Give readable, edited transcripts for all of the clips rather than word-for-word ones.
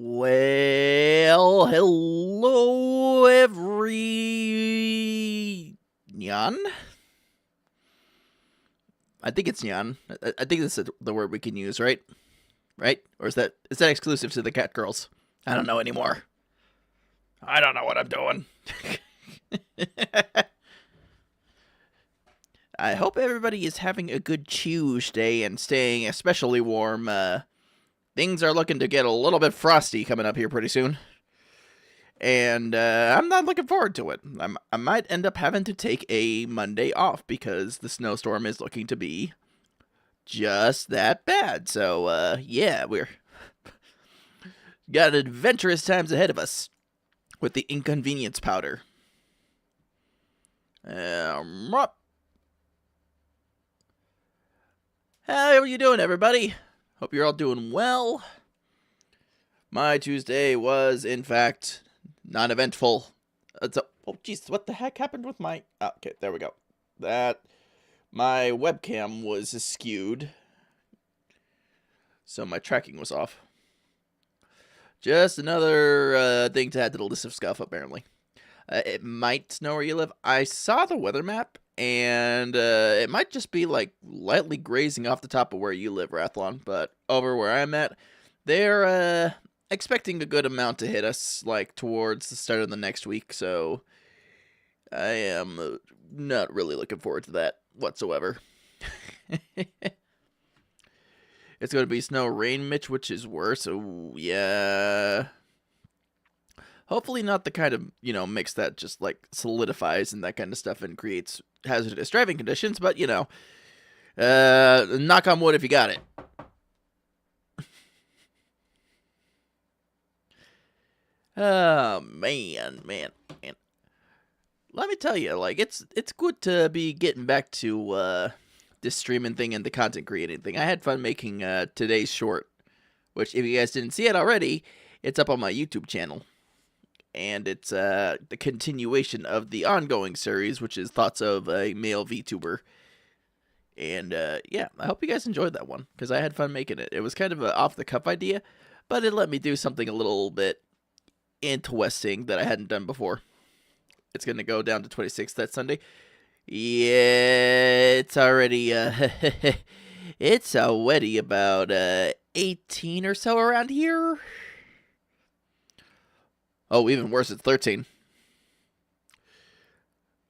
Well, hello, everyone. I think it's nyan. I think that's the word we can use, right? Right? Or is that exclusive to the cat girls? I don't know anymore. I don't know what I'm doing. I hope everybody is having a good Tuesday and staying especially warm. Things are looking to get a little bit frosty coming up here pretty soon. And I'm not looking forward to it. I might end up having to take a Monday off because the snowstorm is looking to be just that bad. So, yeah, we're got adventurous times ahead of us with the inconvenience powder. How are you doing, everybody? Hope you're all doing well. My Tuesday was, in fact, non-eventful. Oh, jeez, what the heck happened with my... Oh, okay, there we go. My webcam was skewed, so my tracking was off. Just another thing to add to the list of scuff, apparently. It might snow where you live. I saw the weather map, and it might just be, like, lightly grazing off the top of where you live, Rathlon. But over where I'm at, they're expecting a good amount to hit us, like, towards the start of the next week. So I am not really looking forward to that whatsoever. It's going to be snow rain, Mitch, which is worse. Oh, yeah. Hopefully not the kind of, mix that just, like, solidifies and that kind of stuff and creates hazardous driving conditions. But, knock on wood if you got it. Oh, man. Let me tell you, like, it's good to be getting back to this streaming thing and the content creating thing. I had fun making today's short, which, if you guys didn't see it already, it's up on my YouTube channel. And it's the continuation of the ongoing series, which is Thoughts of a Male Vtuber. And, yeah, I hope you guys enjoyed that one, because I had fun making it. It was kind of an off-the-cuff idea, but it let me do something a little bit interesting that I hadn't done before. It's going to go down to 26th that Sunday. Yeah, it's already, it's already about 18 or so around here. Oh, even worse, it's 13.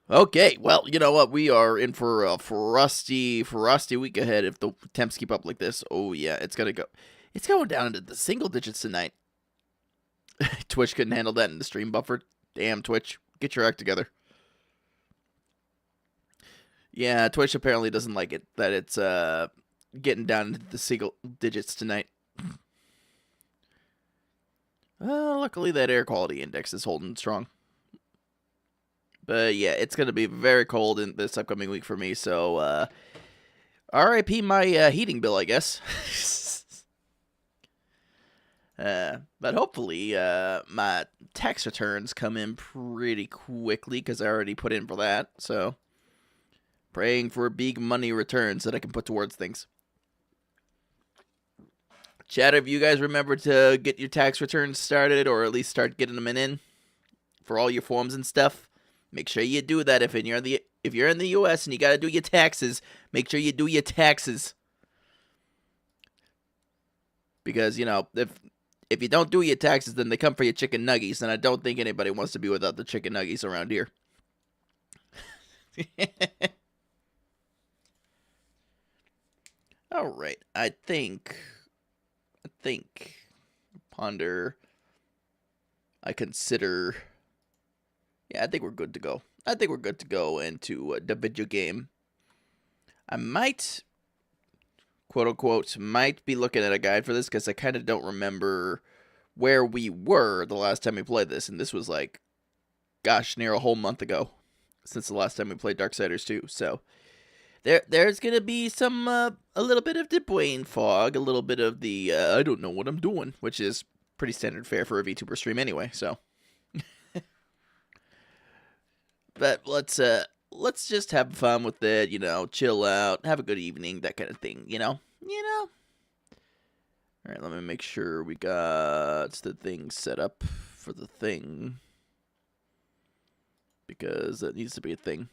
Okay, well, you know what? We are in for a frosty week ahead if the temps keep up like this. Oh, yeah, it's going down into the single digits tonight. Twitch couldn't handle that in the stream buffer. Damn, Twitch. Get your act together. Yeah, Twitch apparently doesn't like it that it's getting down into the single digits tonight. Well, luckily that air quality index is holding strong. But yeah, it's going to be very cold in this upcoming week for me, so RIP my heating bill, I guess. But hopefully my tax returns come in pretty quickly because I already put in for that. So praying for big money returns that I can put towards things. Chat, if you guys remember to get your tax returns started, or at least start getting them in for all your forms and stuff, make sure you do that. If you're in the U.S. and you got to do your taxes, make sure you do your taxes. Because, if you don't do your taxes, then they come for your chicken nuggies, and I don't think anybody wants to be without the chicken nuggies around here. All right, I think, ponder, I consider, yeah, I think we're good to go. I think we're good to go into the video game. I might, quote-unquote, might be looking at a guide for this, because I kind of don't remember where we were the last time we played this, and this was like, gosh, near a whole month ago, since the last time we played Darksiders 2, so there's gonna be some, a little bit of the brain fog, a little bit of the, I don't know what I'm doing, which is pretty standard fare for a VTuber stream anyway, so. But let's just have fun with it, chill out, have a good evening, that kind of thing, Alright, let me make sure we got the thing set up for the thing. Because that needs to be a thing.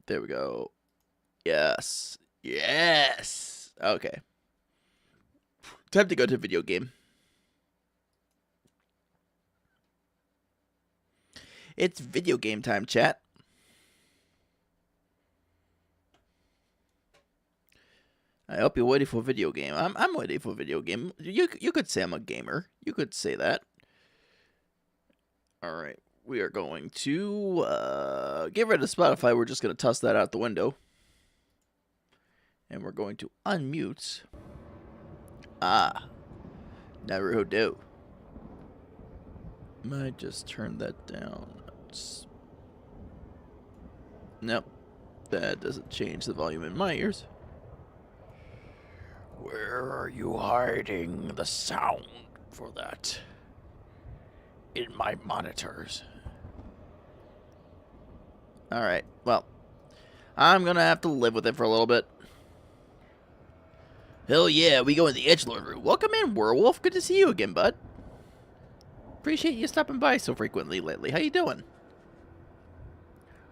There we go. Yes. Yes! Okay. Time to go to video game. It's video game time, chat. I hope you're waiting for a video game. I'm waiting for a video game. You could say I'm a gamer. You could say that. All right, we are going to get rid of Spotify. We're just going to toss that out the window, and we're going to unmute. Naruto. Might just turn that down. Nope, that doesn't change the volume in my ears. Where are you hiding the sound for that? In my monitors. Alright, well, I'm gonna have to live with it for a little bit. Hell yeah, we go in the edgelord room. Welcome in, Werewolf. Good to see you again, bud. Appreciate you stopping by so frequently lately. How you doing?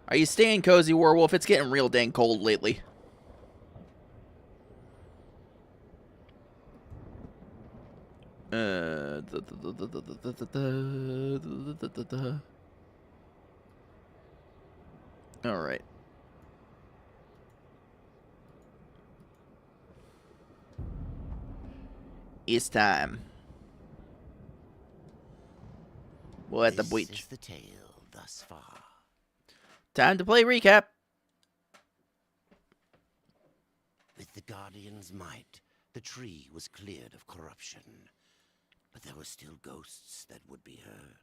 Are you staying cozy, Werewolf? It's getting real dang cold lately. Alright. It's time. We're at the beach. This is the tale thus far. Time to play recap. With the Guardian's might, the tree was cleared of corruption. But there were still ghosts that would be heard.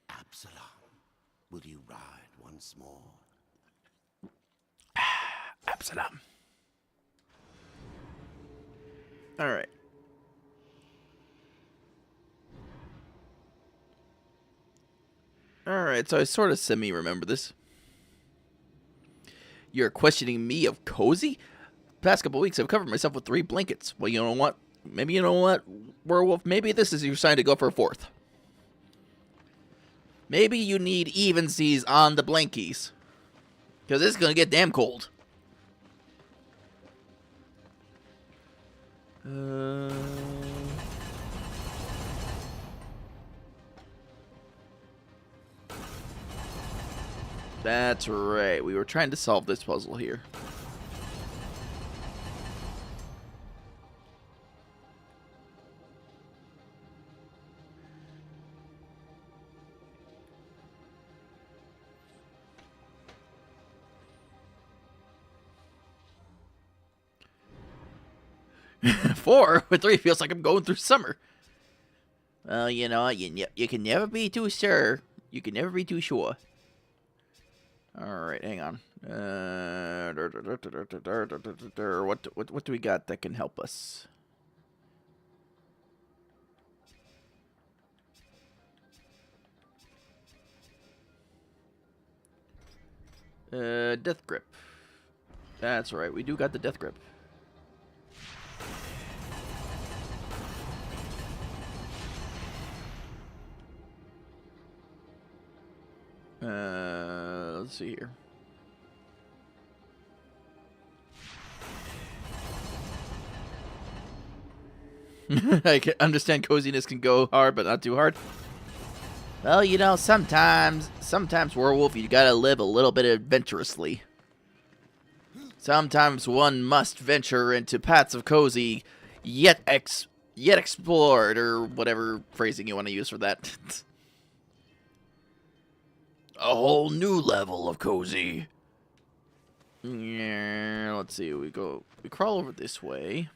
Absalom, will you ride once more? Absalom. Alright. Alright, so I sort of semi-remember this. You're questioning me of cozy? Past couple weeks, I've covered myself with 3 blankets. Well, you know what? Maybe you know what, Werewolf? Maybe this is your sign to go for a 4th. Maybe you need evensies on the blankies. Because it's going to get damn cold. That's right. We were trying to solve this puzzle here. Four with 3 feels like I'm going through summer. Well, you know, you can never be too sure. You can never be too sure. Alright, hang on. What do we got that can help us? Death grip. That's right, we do got the death grip. Let's see here. I can understand coziness can go hard, but not too hard. Well, you know, sometimes Werewolf, you gotta live a little bit adventurously. Sometimes one must venture into paths of cozy, yet explored, or whatever phrasing you want to use for that. A whole new level of cozy. Yeah, let's see. We crawl over this way.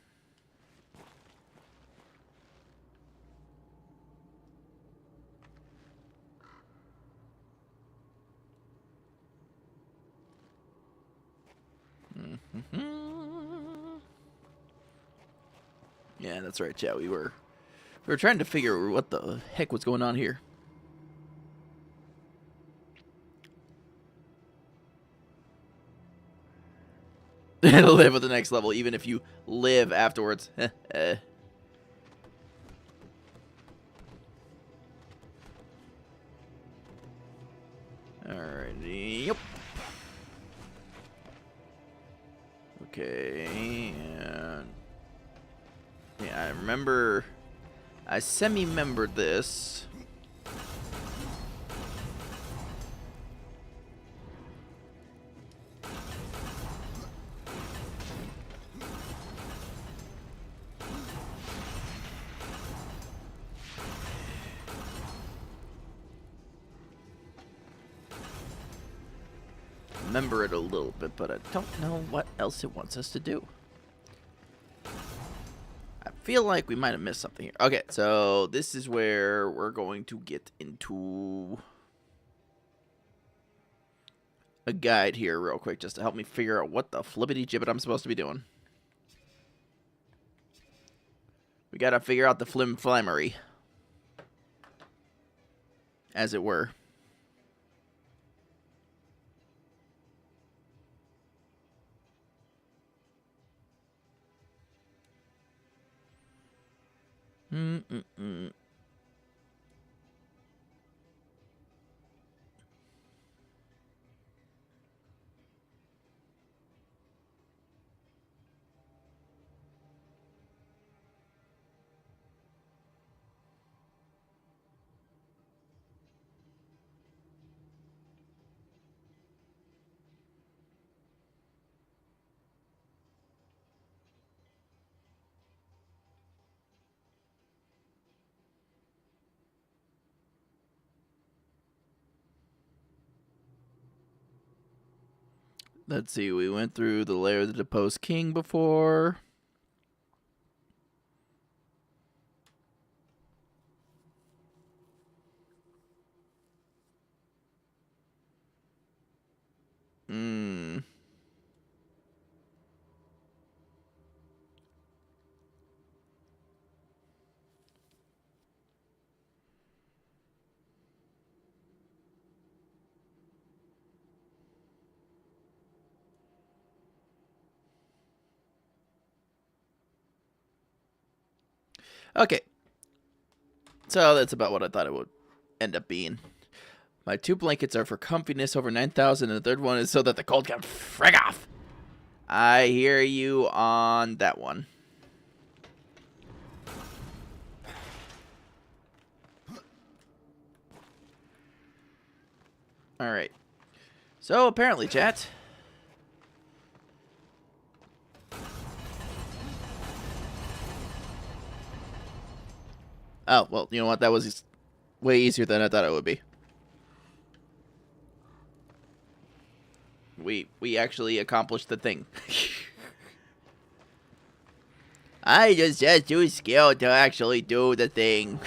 Yeah, that's right, chat. We were trying to figure what the heck was going on here. live at the next level, even if you live afterwards. Alrighty, yep. Okay, and yeah, I remember, I semi-remembered this. Remember it a little bit, but I don't know what else it wants us to do. I feel like we might have missed something here. Okay, so this is where we're going to get into a guide here real quick, just to help me figure out what the flippity gibbet I'm supposed to be doing. We gotta figure out the flim-flammery, as it were. Let's see, we went through the lair of the deposed king before. Okay. So that's about what I thought it would end up being. My 2 blankets are for comfiness over 9,000, and the third one is so that the cold can frig off. I hear you on that one. Alright. So apparently, chat. Oh, well, you know what? That was way easier than I thought it would be. We actually accomplished the thing. I just too scared to actually do the thing.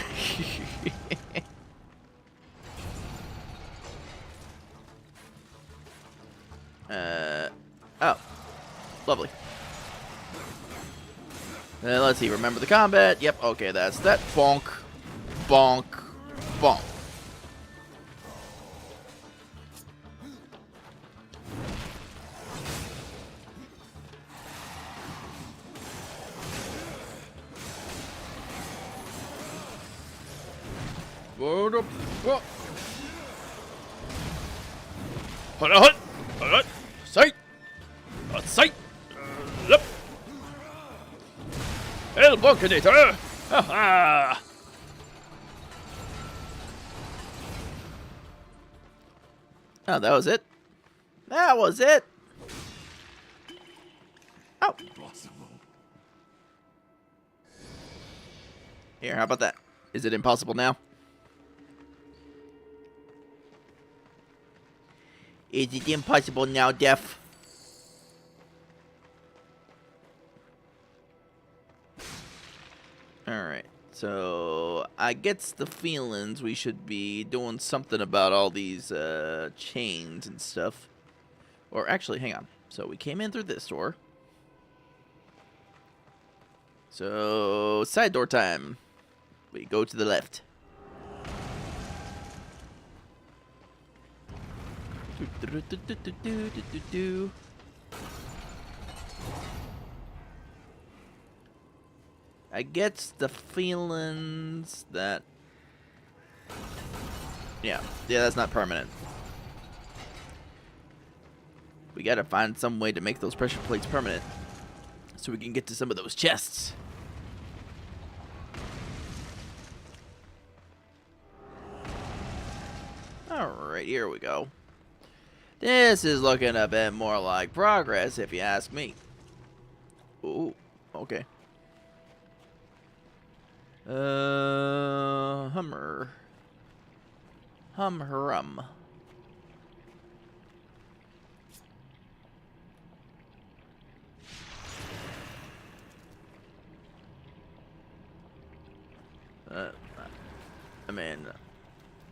Oh. Lovely. Let's see, remember the combat. Yep, okay, that's that. Bonk. Bonk. Bonk. Sight! Sight! Lep! El Bunkinator! Ha ha! Oh, that was it? That was it! Oh! Here, how about that? Is it impossible now? Is it impossible now, Def? Alright, so I gets the feelings we should be doing something about all these chains and stuff. Or actually, hang on. So we came in through this door. So, side door time. We go to the left. I get the feelings that... Yeah, that's not permanent. We gotta find some way to make those pressure plates permanent so we can get to some of those chests. Alright, here we go. This is looking a bit more like progress, if you ask me. Ooh, okay. Hummer. Hum. I mean,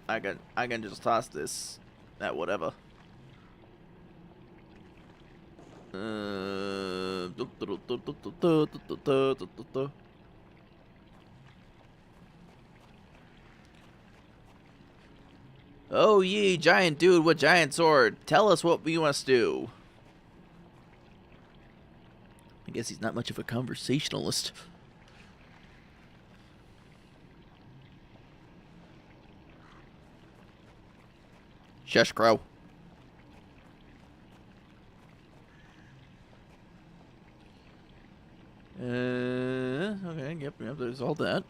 I can just toss this at whatever. Oh ye giant dude with giant sword, tell us what you want us to do. I guess he's not much of a conversationalist. Shush, crow. Okay, yep, there's all that.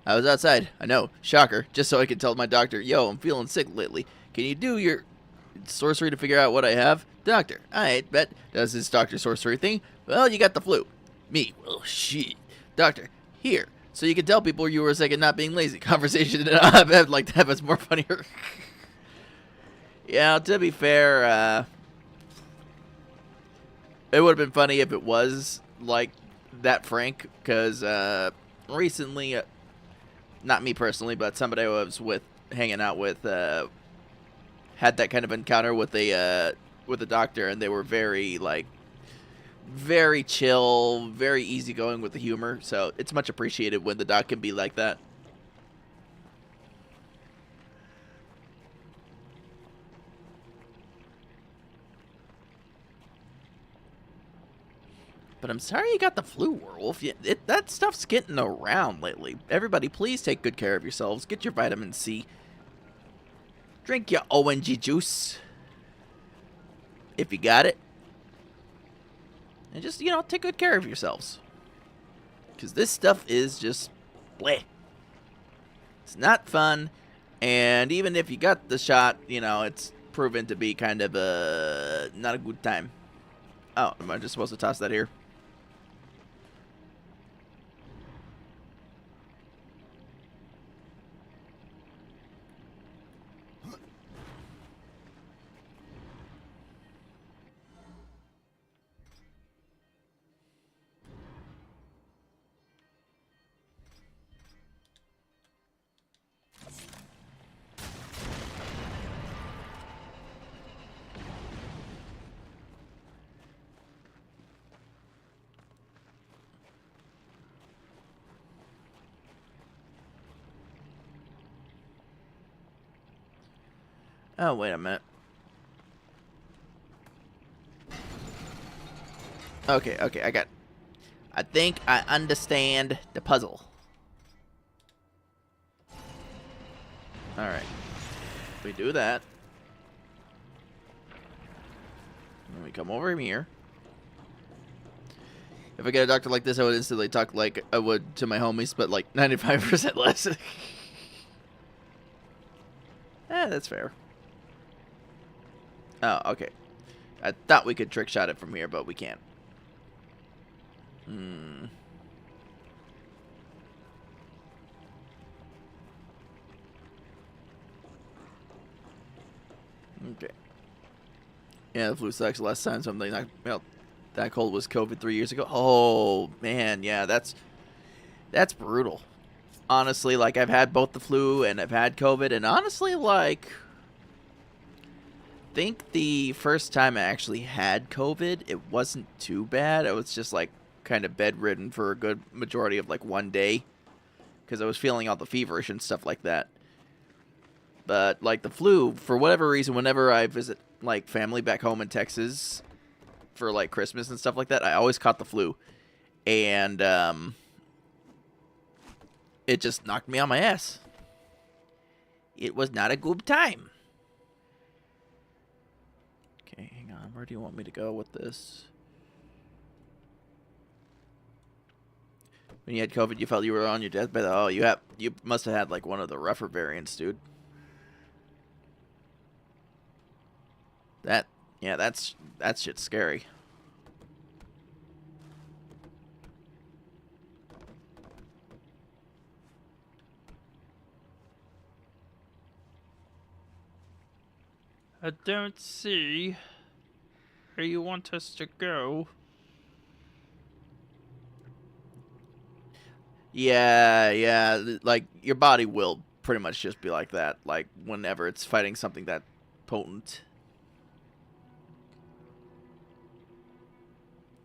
I was outside, I know, shocker, just so I could tell my doctor, yo, I'm feeling sick lately. Can you do your sorcery to figure out what I have? Doctor, I bet. Does this doctor sorcery thing? Well, you got the flu. Me, well, shit. Doctor, here, so you can tell people you were sick and not being lazy. Conversation I'd like to have is more funnier. Yeah, to be fair, it would have been funny if it was like that frank, because recently, not me personally, but somebody I was hanging out with, had that kind of encounter with a doctor, and they were very chill, very easygoing with the humor. So it's much appreciated when the doc can be like that. But I'm sorry you got the flu, Werewolf. That stuff's getting around lately. Everybody, please take good care of yourselves. Get your vitamin C. Drink your ONG juice. If you got it. And just, take good care of yourselves. Because this stuff is just bleh. It's not fun. And even if you got the shot, it's proven to be kind of not a good time. Oh, am I just supposed to toss that here? Oh, wait a minute. Okay, I think I understand the puzzle. Alright. We do that. Then we come over here. If I get a doctor like this, I would instantly talk like I would to my homies, but like 95% less. That's fair. Oh, okay. I thought we could trick shot it from here, but we can't. Okay. Yeah, the flu sucks. Last time something knocked me out that cold was COVID 3 years ago. Oh, man. Yeah, that's brutal. Honestly, like, I've had both the flu and I've had COVID, and honestly, like, I think the first time I actually had COVID, it wasn't too bad. I was just, like, kind of bedridden for a good majority of, like, one day, because I was feeling all the feverish and stuff like that. But, like, the flu, for whatever reason, whenever I visit, like, family back home in Texas for, like, Christmas and stuff like that, I always caught the flu. and it just knocked me on my ass. It was not a good time. Okay, hang on. Where do you want me to go with this? When you had COVID, you felt you were on your deathbed. Oh, you must have had like one of the rougher variants, dude. That shit's scary. I don't see where you want us to go. Yeah, like your body will pretty much just be like that, like whenever it's fighting something that potent.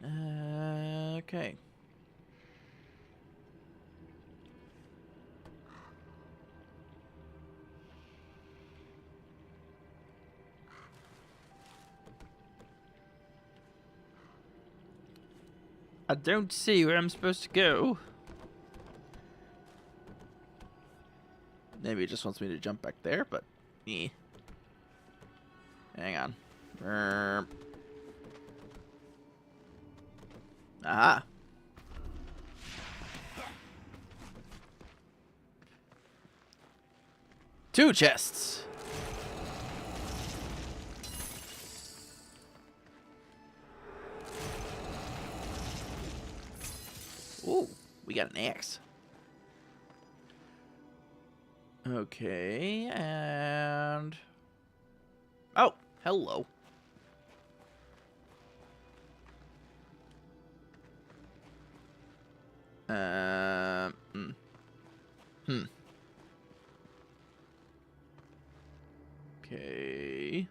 Okay. I don't see where I'm supposed to go. Maybe it just wants me to jump back there, but hang on. Aha. Two chests. Ooh, we got an axe. Okay, and... Oh, hello. Okay.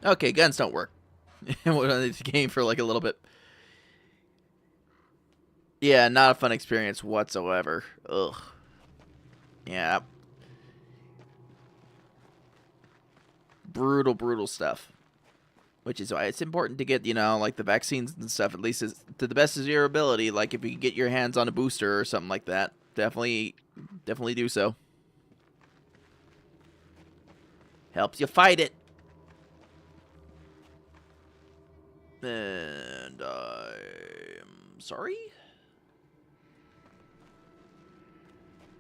Okay, guns don't work. We're on this game for like a little bit. Yeah, not a fun experience whatsoever. Ugh. Yeah. Brutal stuff. Which is why it's important to get, you know, like the vaccines and stuff, at least to the best of your ability. Like if you can get your hands on a booster or something like that, definitely do so. Helps you fight it. And I'm sorry?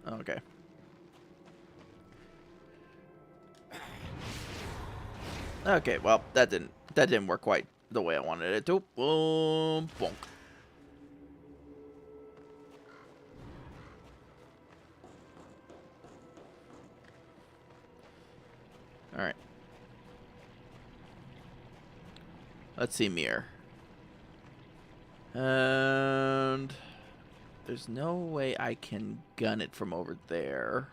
Okay. Okay, well, that didn't work quite the way I wanted it to. Boom, bonk. All right. Let's see, mirror. And there's no way I can gun it from over there.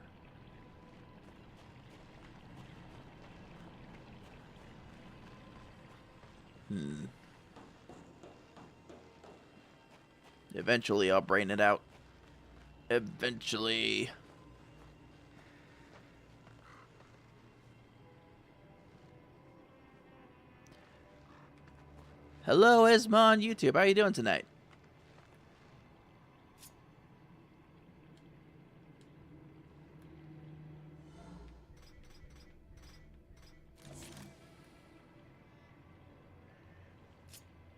Eventually, I'll brain it out. Eventually. Hello, Esma on YouTube. How are you doing tonight?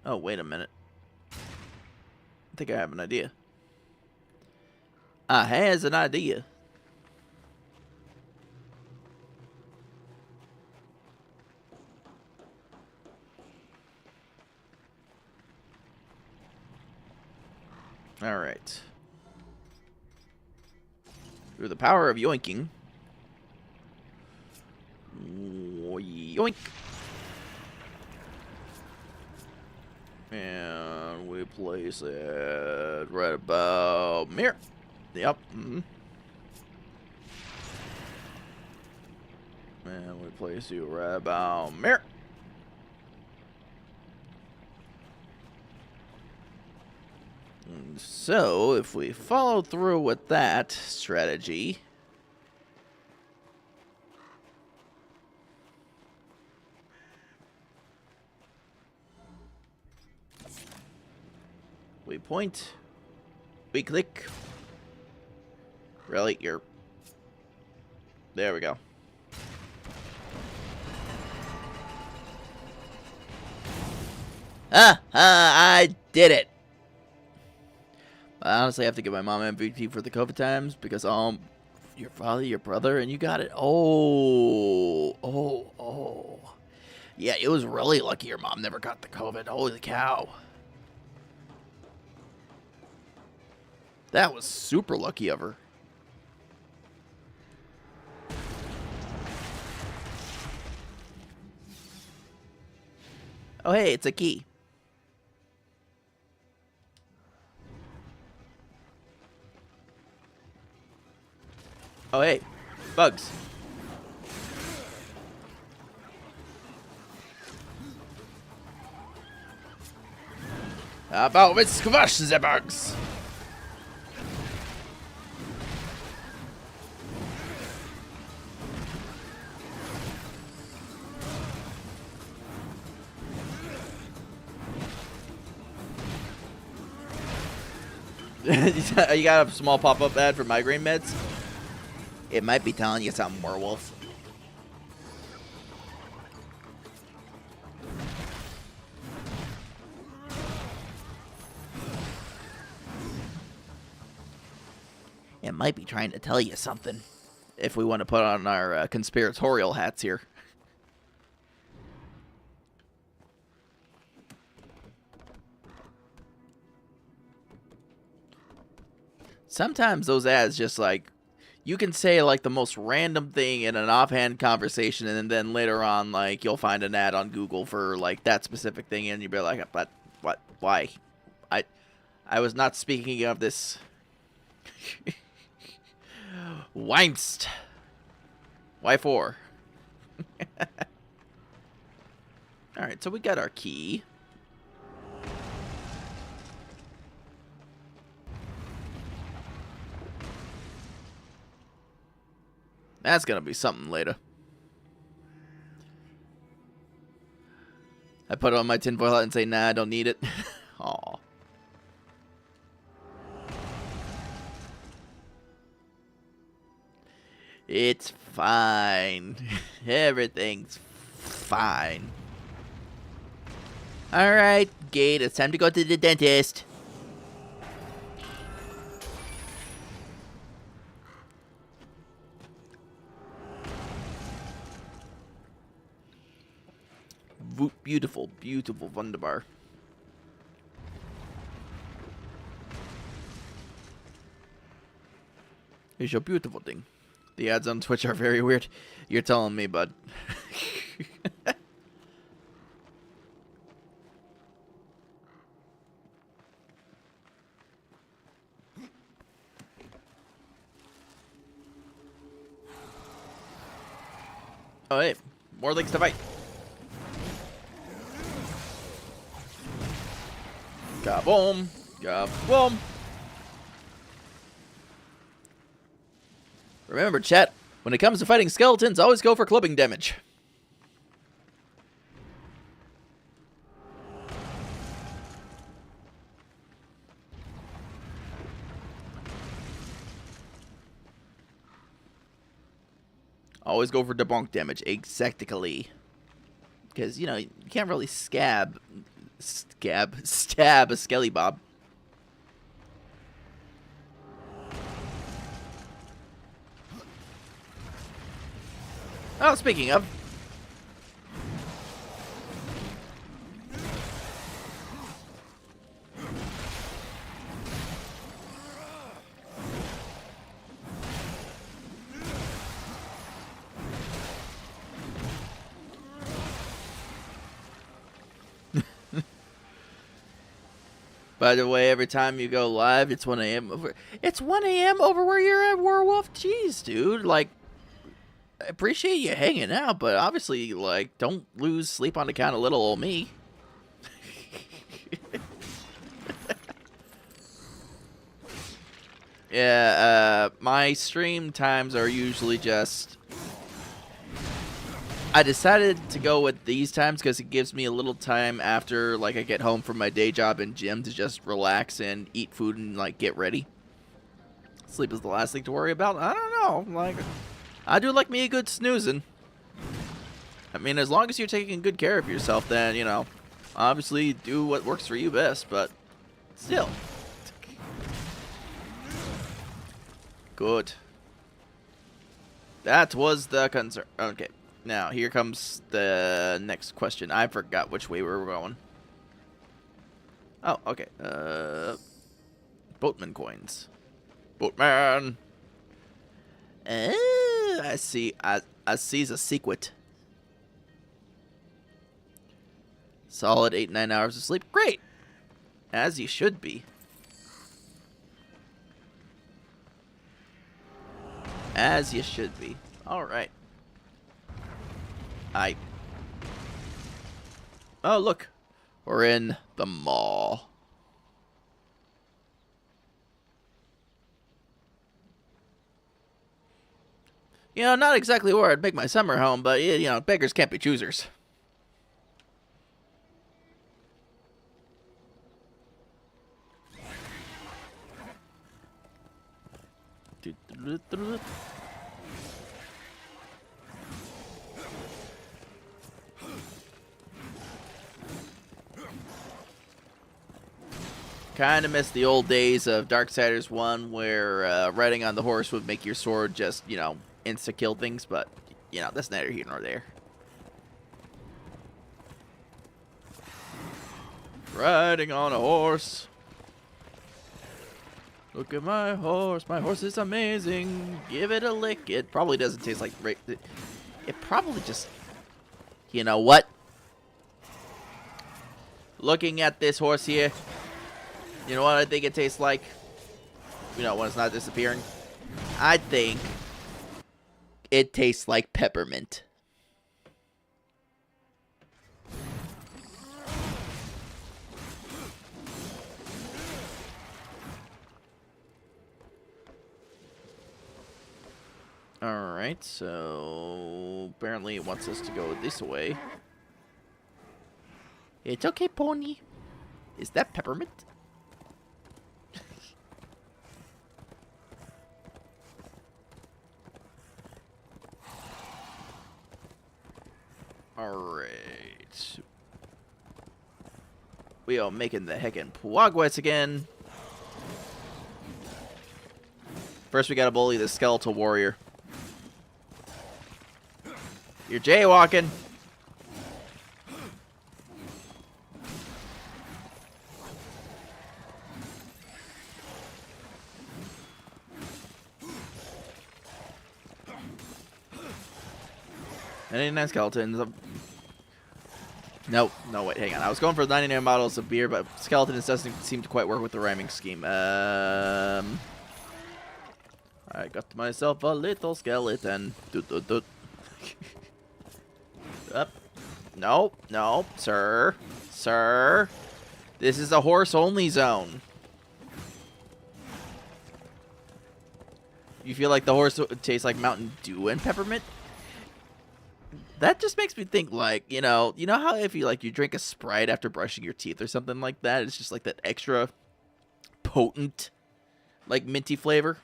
Oh, wait a minute. I think I have an idea. I has an idea. All right. Through the power of yoinking. Yoink. And we place it right about here. Yep. And we place you right about here. So, if we follow through with that strategy... We point. We click. Really? You're... There we go. I did it. I honestly have to give my mom MVP for the COVID times because your father, your brother, and you got it. Oh. Yeah, it was really lucky your mom never got the COVID. Holy cow. That was super lucky of her. Oh, hey, it's a key. Oh, hey, bugs. How about we squash the bugs? You got a small pop-up ad for migraine meds? It might be telling you something, werewolf. It might be trying to tell you something. If we want to put on our conspiratorial hats here. Sometimes those ads just like, you can say like the most random thing in an offhand conversation, and then later on, like, you'll find an ad on Google for like that specific thing, and you'll be like, but what? Why? I was not speaking of this. Weinst. Why for? Alright, so we got our key. That's gonna be something later. I put it on my tinfoil hat and say, nah, I don't need it. Aw. It's fine. Everything's fine. Alright, Gate, it's time to go to the dentist. Beautiful, beautiful Wunderbar. It's a beautiful thing. The ads on Twitch are very weird. You're telling me, bud. Oh, hey. More links to fight. Kaboom! Kaboom! Remember, chat, when it comes to fighting skeletons, always go for clubbing damage. Always go for debunk damage, exactly. Because, you know, you can't really stab a Skelly Bob. Oh, speaking of. By the way, every time you go live, it's 1 a.m. over. It's 1 a.m. over where you're at, Werewolf. Jeez, dude. Like, I appreciate you hanging out, but obviously, like, don't lose sleep on account of little old me. 'Cause, you know, you can't really stab a Skelly Bob. Oh, speaking of. Oh, hey. More links to fight. Kaboom! Kaboom! Remember, chat, when it comes to fighting skeletons, always go for clubbing damage. Yeah, my stream times are usually just... I decided to go with these times because it gives me a little time after, like, I get home from my day job and gym to just relax and eat food and, like, get ready. Sleep is the last thing to worry about. I don't know. Like, I do like me a good snoozing. I mean, as long as you're taking good care of yourself, then, you know, obviously do what works for you best, but still. Good. That was the concern. Okay. Now, here comes the next question. I forgot which way we were going. Oh, okay. Boatman coins. Boatman! I see. I sees a secret. Solid 8-9 hours of sleep. Great! As you should be. As you should be. Alright. Oh, look. We're in the mall. You know, not exactly where I'd make my summer home, but, you know, beggars can't be choosers. Kind of miss the old days of Darksiders 1 where riding on the horse would make your sword just, you know, insta-kill things, but, you know, that's neither here nor there. Riding on a horse. Look at my horse. My horse is amazing. Give it a lick. It probably doesn't taste like... It probably just... You know what? Looking at this horse here... You know what I think it tastes like? You know, when it's not disappearing? I think it tastes like peppermint. Alright, so apparently it wants us to go this way. It's okay, pony. Is that peppermint? Alright. We are making the heckin' progress again. First we gotta bully the skeletal warrior. You're jaywalking. Any nice skeletons? Nope. No, wait, hang on. I was going for 99 bottles of beer, but skeletons doesn't seem to quite work with the rhyming scheme. I got myself a little skeleton. Doot, doot, doot. Up. Nope. Nope. Sir. Sir. This is a horse-only zone. You feel like the horse tastes like Mountain Dew and peppermint? That just makes me think, like, you know how if you drink a Sprite after brushing your teeth or something like that, it's just like that extra potent, like, minty flavor?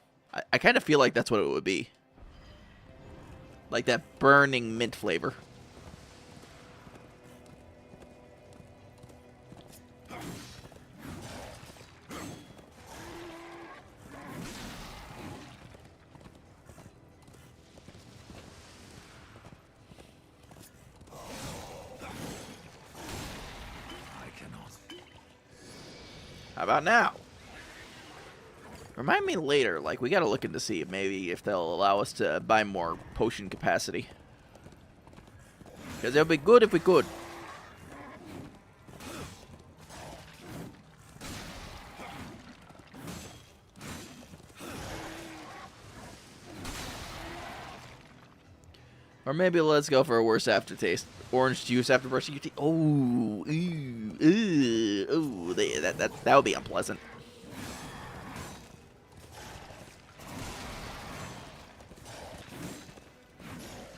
I kind of feel like that's what it would be. Like that burning mint flavor. How about now? Remind me later, like, we gotta look into see if maybe if they'll allow us to buy more potion capacity. Because it would be good if we could. Or maybe let's go for a worse aftertaste. Orange juice after brushing your teeth. Oh, that would be unpleasant.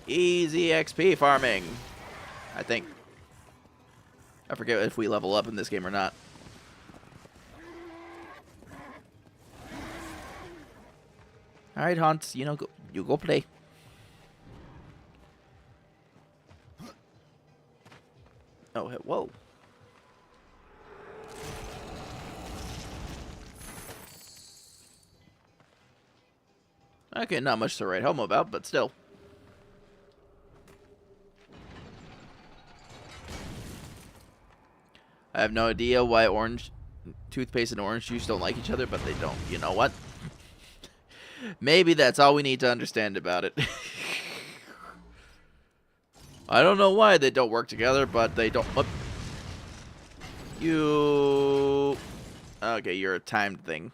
Easy XP farming. I think. I forget if we level up in this game or not. Alright, Hans, you know, you go play. Oh, whoa. Okay, not much to write home about, but still. I have no idea why orange toothpaste and orange juice don't like each other, but they don't. You know what? Maybe that's all we need to understand about it. I don't know why they don't work together, but they don't. Whoop. You... Okay, you're a timed thing.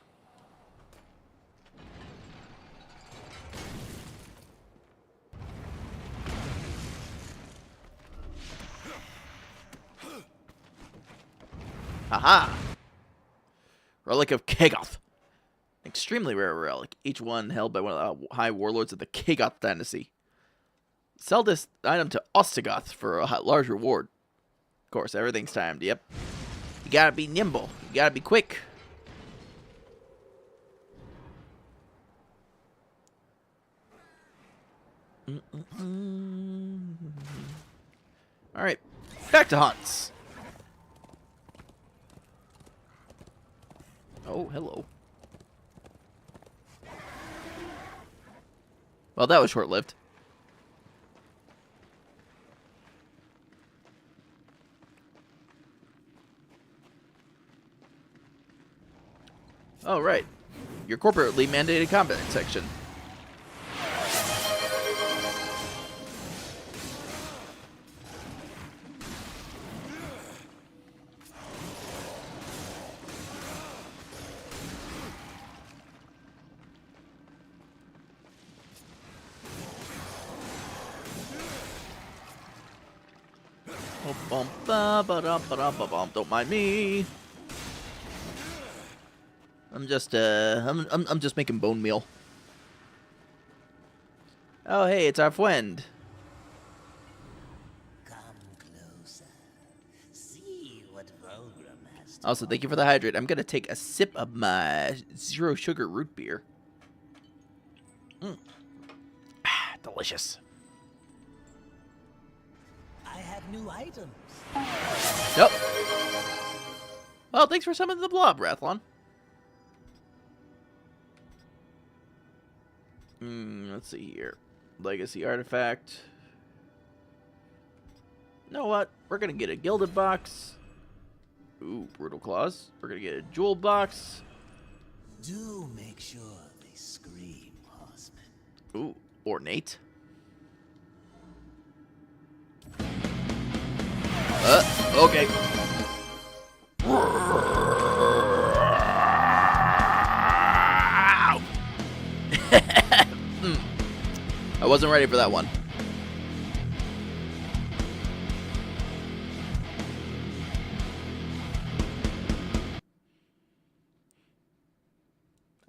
Haha! Relic of Kagoth. Extremely rare relic. Each one held by one of the high warlords of the Kagoth dynasty. Sell this item to Ostagoth for a large reward. Of course, everything's timed. Yep. You gotta be nimble. You gotta be quick. Alright. Back to hunts. Oh, hello. Well, that was short-lived. Oh, right. Your corporately mandated combat section. Don't mind me. I'm just I'm just making bone meal. Oh hey, it's our friend. Come closer. See what Vogram has to Also, thank you for the hydrate. I'm gonna take a sip of my zero sugar root beer. Ah, delicious. I have new items. Nope. Well, thanks for summoning the blob, Rathlon. Let's see here. Legacy artifact. You know what? We're gonna get a gilded box. Ooh, brutal claws. We're gonna get a jewel box. Do make sure they scream, horseman. Ooh, ornate. Okay. I wasn't ready for that one.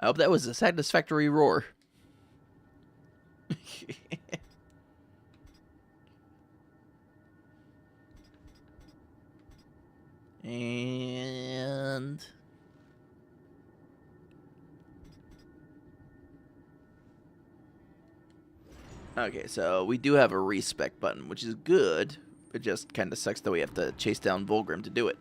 I hope that was a satisfactory roar. And okay, so we do have a respec button, which is good. It just kind of sucks that we have to chase down Volgrim to do it.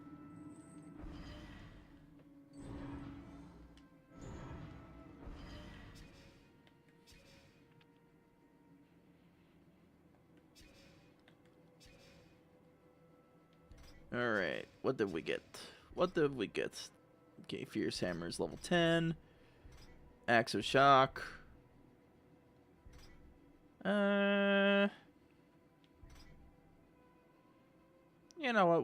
Alright, what did we get? What did we get? Okay, Fierce Hammer is level 10. Axe of Shock. You know what?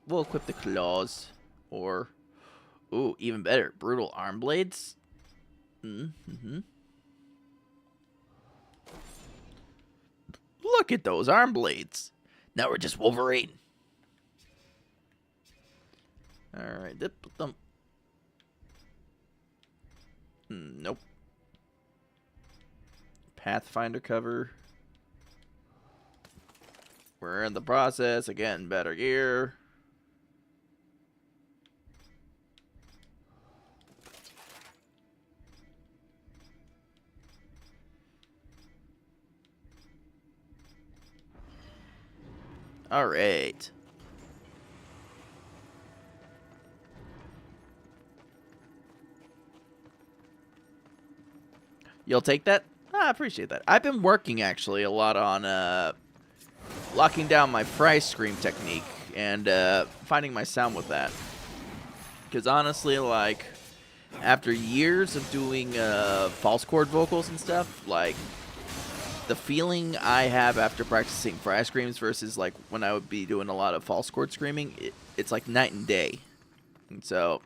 We'll equip the claws, or ooh, even better, brutal arm blades. Look at those arm blades. Now we're just Wolverine. All right, nope. Pathfinder cover. We're in the process of getting better gear. All right. You'll take that? I appreciate that. I've been working actually a lot on locking down my fry scream technique and finding my sound with that. Because honestly, like, after years of doing false chord vocals and stuff, like, the feeling I have after practicing fry screams versus, like, when I would be doing a lot of false chord screaming, it's like night and day. And so,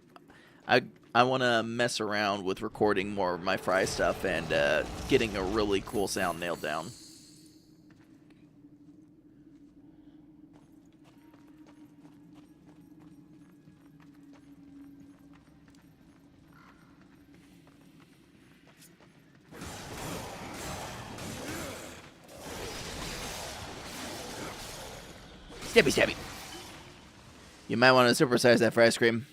I want to mess around with recording more of my fry stuff and getting a really cool sound nailed down. Stabby, stabby. You might want to supersize that fry scream.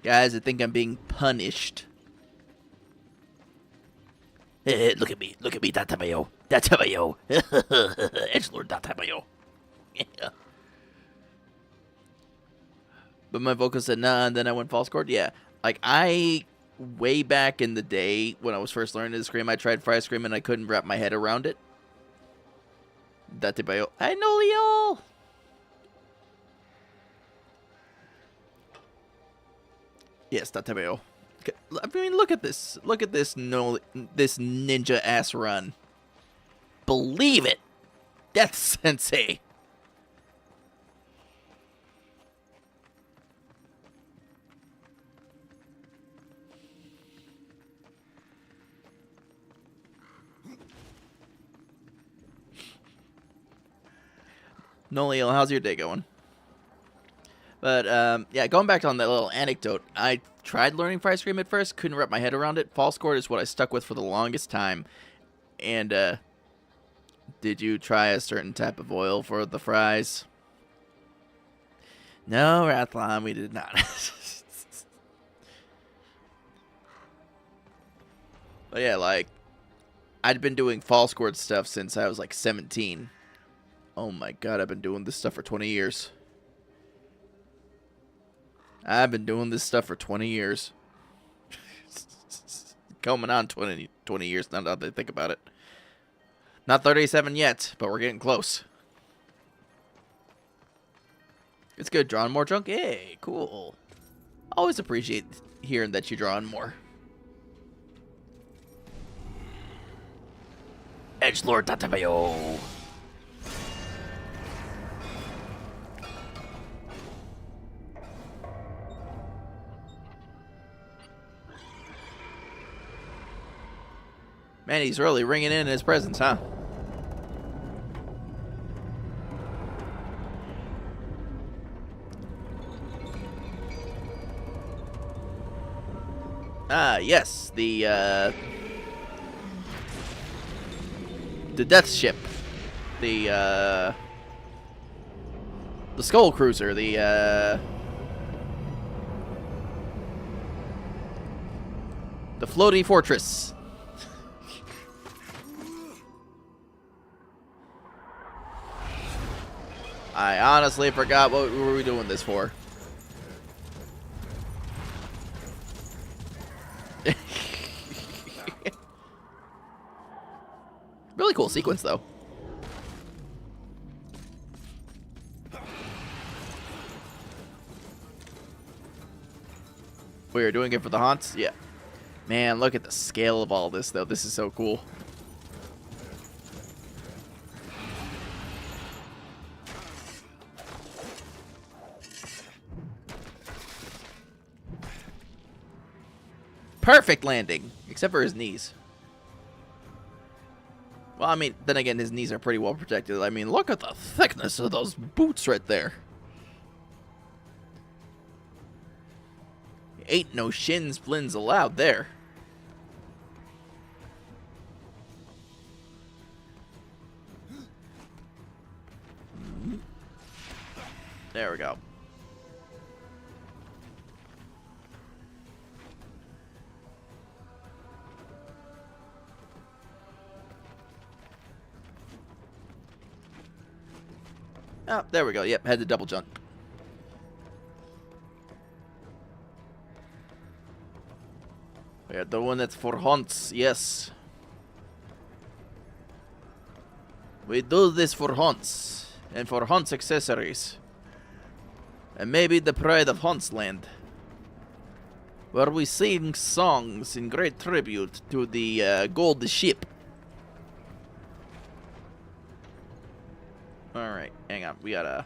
Guys, I think I'm being punished. Hey, look at me, Datamayo. Datamayo. Edgelord Datamayo. Yeah. But my vocal said nah, and then I went false chord. Yeah, like way back in the day when I was first learning to scream, I tried fry scream and I couldn't wrap my head around it. Datamayo. I know Leo. Yes, Datamayo. I mean, look at this. Look at this. No, this ninja ass run. Believe it, Death Sensei. Nolio, how's your day going? But, yeah, going back on that little anecdote, I tried learning fry scream at first, couldn't wrap my head around it. False chord is what I stuck with for the longest time. And, did you try a certain type of oil for the fries? No, Rathlon, we did not. But yeah, like, I'd been doing false chord stuff since I was like 17. Oh my god, I've been doing this stuff for 20 years. I've been doing this stuff for 20 years. Coming on 20 years now that I think about it. Not 37 yet, but we're getting close. It's good drawing more junk. Hey, cool. Always appreciate hearing that you're drawing more. Edgelord Datamayo. Man, he's really ringing in his presence, huh? Ah, yes, the death ship, the skull cruiser, the floaty fortress. I honestly forgot what were we doing this for. Really cool sequence, though. We are doing it for the haunts? Yeah. Man, look at the scale of all this, though. This is so cool. Perfect landing, except for his knees. Well, I mean, then again, his knees are pretty well protected. I mean, look at the thickness of those boots right there. Ain't no shin splints allowed there. There we go. Oh, there we go. Yep, had to double jump. Yeah, the one that's for hunts, yes. We do this for hunts, and for hunts accessories. And maybe the pride of Huntsland, where we sing songs in great tribute to the gold ship. Alright, hang on, we gotta...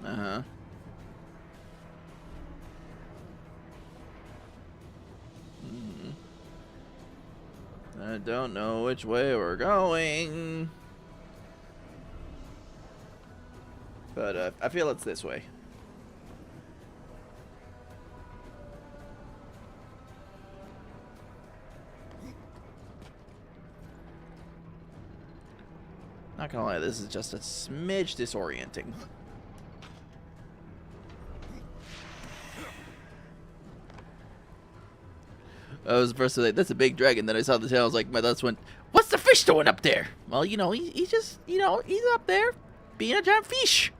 Uh-huh. I don't know which way we're going. But I feel it's this way. Not gonna lie, this is just a smidge disorienting. I was first like, that's a big dragon. Then I saw the tail. I was like, my thoughts went, what's the fish doing up there? Well, you know, he's just, you know, he's up there being a giant fish.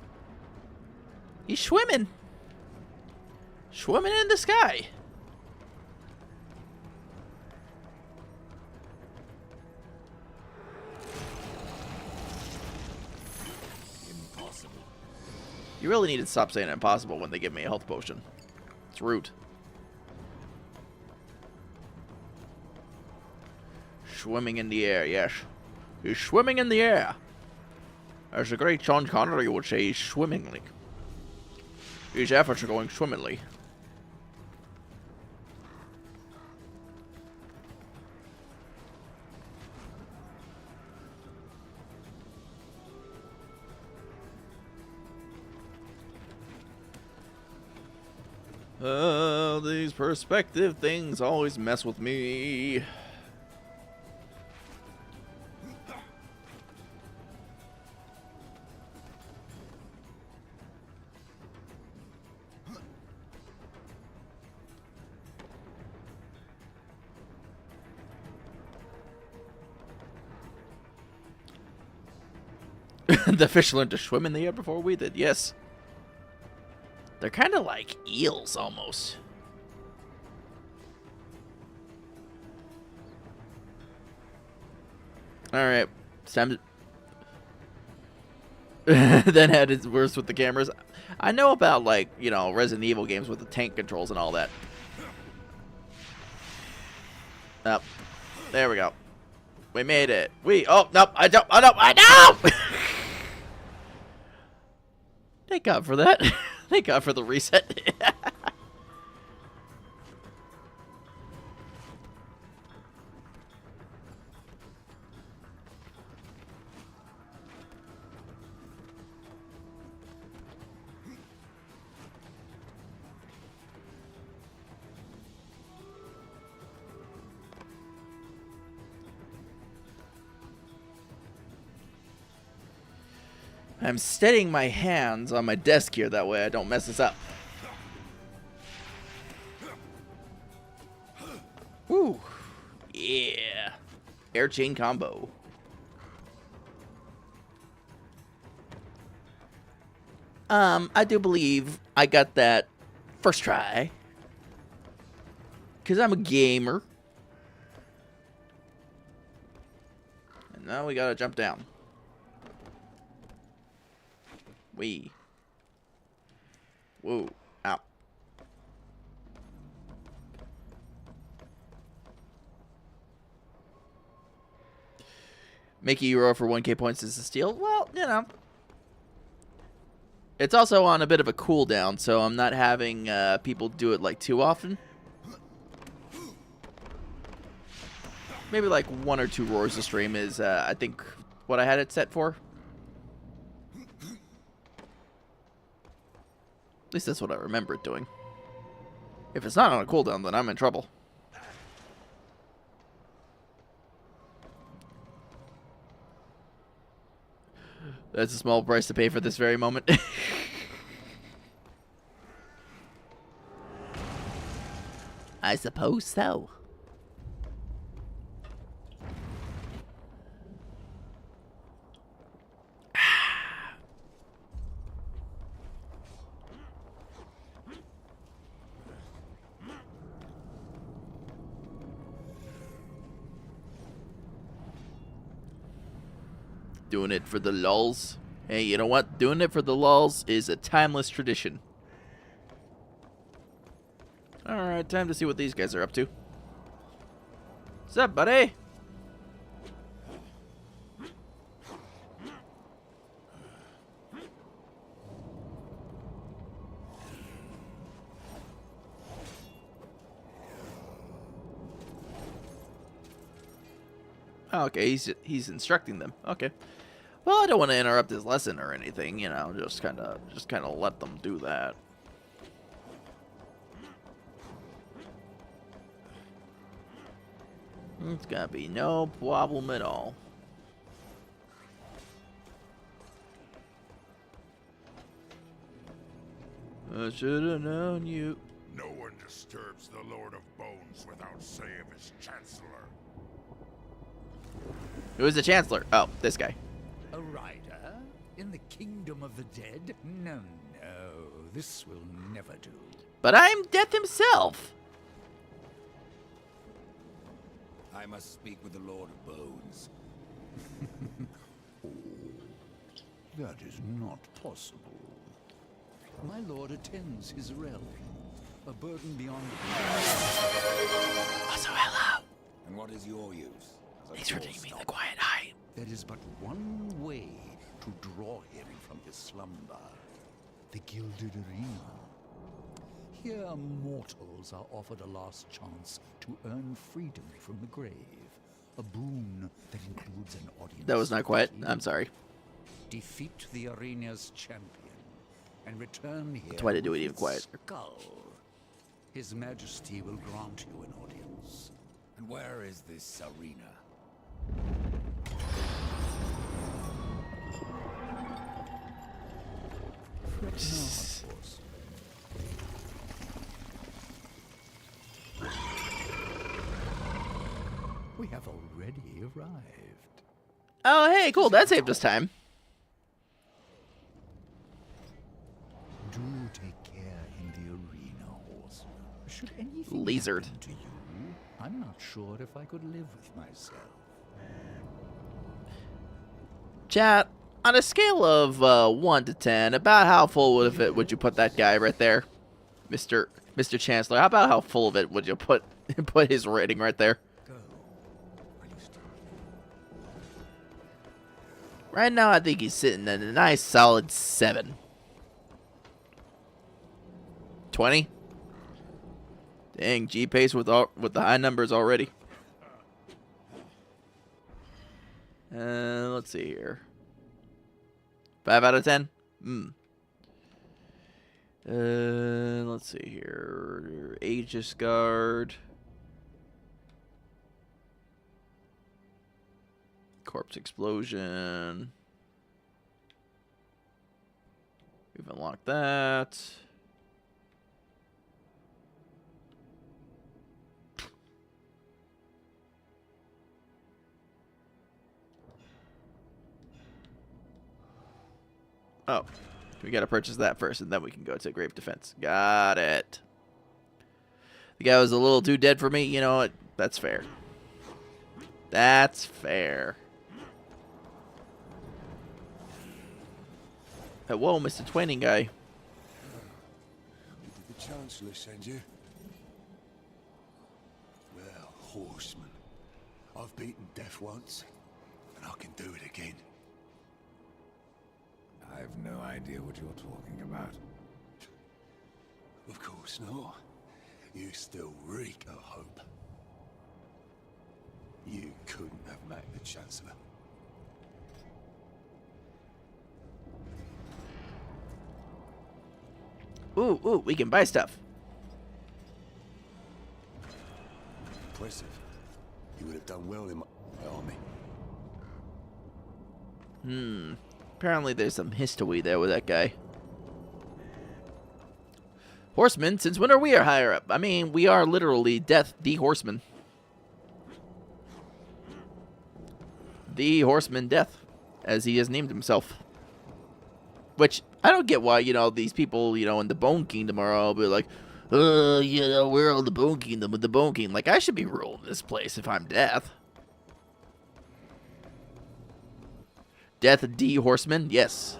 He's swimming. Swimming in the sky. Impossible. You really need to stop saying impossible when they give me a health potion. It's rude. Swimming in the air, yes. He's swimming in the air. As the great Sean Connery would say, he's swimmingly. His efforts are going swimmingly. These perspective things always mess with me. The fish learned to swim in the air before we did, yes. They're kind of like eels, almost. Alright, it's time to... Then had its worse with the cameras. I know about, like, you know, Resident Evil games with the tank controls and all that. Oh, there we go. We made it. Oh, nope, I don't. Thank God for that. Thank God for the reset. I'm steadying my hands on my desk here, that way I don't mess this up. Woo! Yeah! Air chain combo. I do believe I got that first try. 'Cause I'm a gamer. And now we gotta jump down. Whoa. Ow. Making you roll for 1k points is a steal? Well, you know. It's also on a bit of a cooldown, so I'm not having people do it like too often. Maybe like 1 or 2 roars a stream is, I think, what I had it set for. At least that's what I remember it doing. If it's not on a cooldown, then I'm in trouble. That's a small price to pay for this very moment. I suppose so. Doing it for the lulz. Hey, you know what? Doing it for the lulz is a timeless tradition. Alright, time to see what these guys are up to. What's up, buddy? Oh, okay, he's instructing them. Okay. Well, I don't want to interrupt his lesson or anything, you know, just kind of let them do that. It's gonna be no problem at all. I should have known you. No one disturbs the Lord of Bones without say of his Chancellor. Who is the Chancellor? Oh, this guy. A rider? In the kingdom of the dead? No, no, this will never do. But I'm Death himself. I must speak with the Lord of Bones. That is not possible. My lord attends his realm. A burden beyond... Also, hello. And what is your use? Thanks for taking me in the quiet eye. There is but one way to draw him from his slumber. The Gilded Arena. Here mortals are offered a last chance to earn freedom from the grave. A boon that includes an audience. That was not quiet. I'm sorry. Defeat the arena's champion and return here. That's why they do it with even its quiet. Skull. His Majesty will grant you an audience. And where is this arena? No, of course. We have already arrived. Oh, hey, cool. That saved us time. Do take care in the arena, horse. Should anything Lizard. happen to you, I'm not sure if I could live with myself. Chat, on a scale of 1 to 10, about how full of it would you put that guy right there? Mr. Chancellor, how about how full of it would you put his rating right there? Go. Right now, I think he's sitting at a nice solid 7. 20? Dang, G-Pace with the high numbers already. Let's see here. 5 out of 10? Let's see here. Aegis Guard. Corpse Explosion. We've unlocked that. Oh, we gotta purchase that first, and then we can go to Grave Defense. Got it. The guy was a little too dead for me. You know what? That's fair. That's fair. Whoa, Mr. Twining guy. Did the Chancellor send you? Well, horseman, I've beaten death once, and I can do it again. I've no idea what you're talking about. Of course not. You still reek of hope. You couldn't have met the Chancellor. Ooh, ooh, we can buy stuff. Impressive. You would have done well in my army. Apparently there's some history there with that guy. Horsemen, since when are we higher up? I mean, we are literally Death, the Horseman. The Horseman Death, as he has named himself. Which, I don't get why, you know, these people, you know, in the Bone Kingdom are all be like, you know, we're all the Bone Kingdom with the Bone King. Like, I should be ruling this place if I'm Death. Death D Horseman? Yes.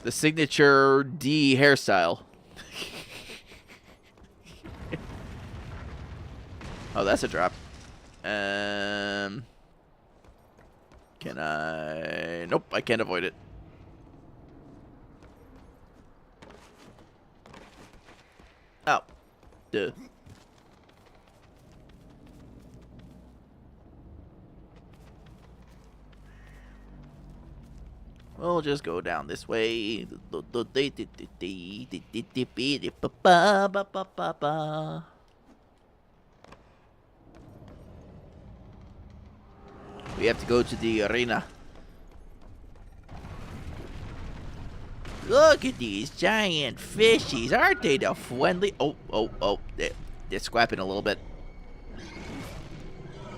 The signature D hairstyle. Oh, that's a drop. Can I... Nope, I can't avoid it. Oh. Duh. We'll just go down this way. We have to go to the arena. Look at these giant fishies. Aren't they the friendly? Oh, oh, oh. They're scrapping a little bit.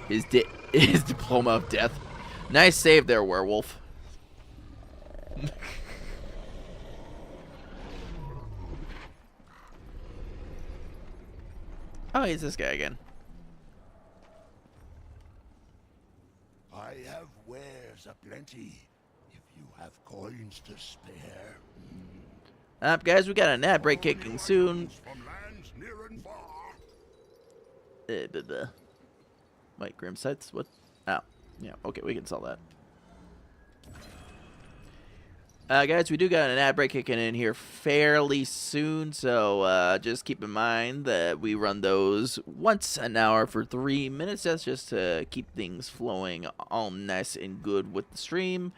His diploma of death. Nice save there, werewolf. Oh, he's this guy again. I have wares aplenty, if you have coins to spare. Guys, we got an ad break kicking soon. From lands near and far. Wait, Grim Sights? What? Oh, yeah, okay, we can sell that. Guys, we do got an ad break kicking in here fairly soon, so just keep in mind that we run those once an hour for 3 minutes. That's just to keep things flowing all nice and good with the stream.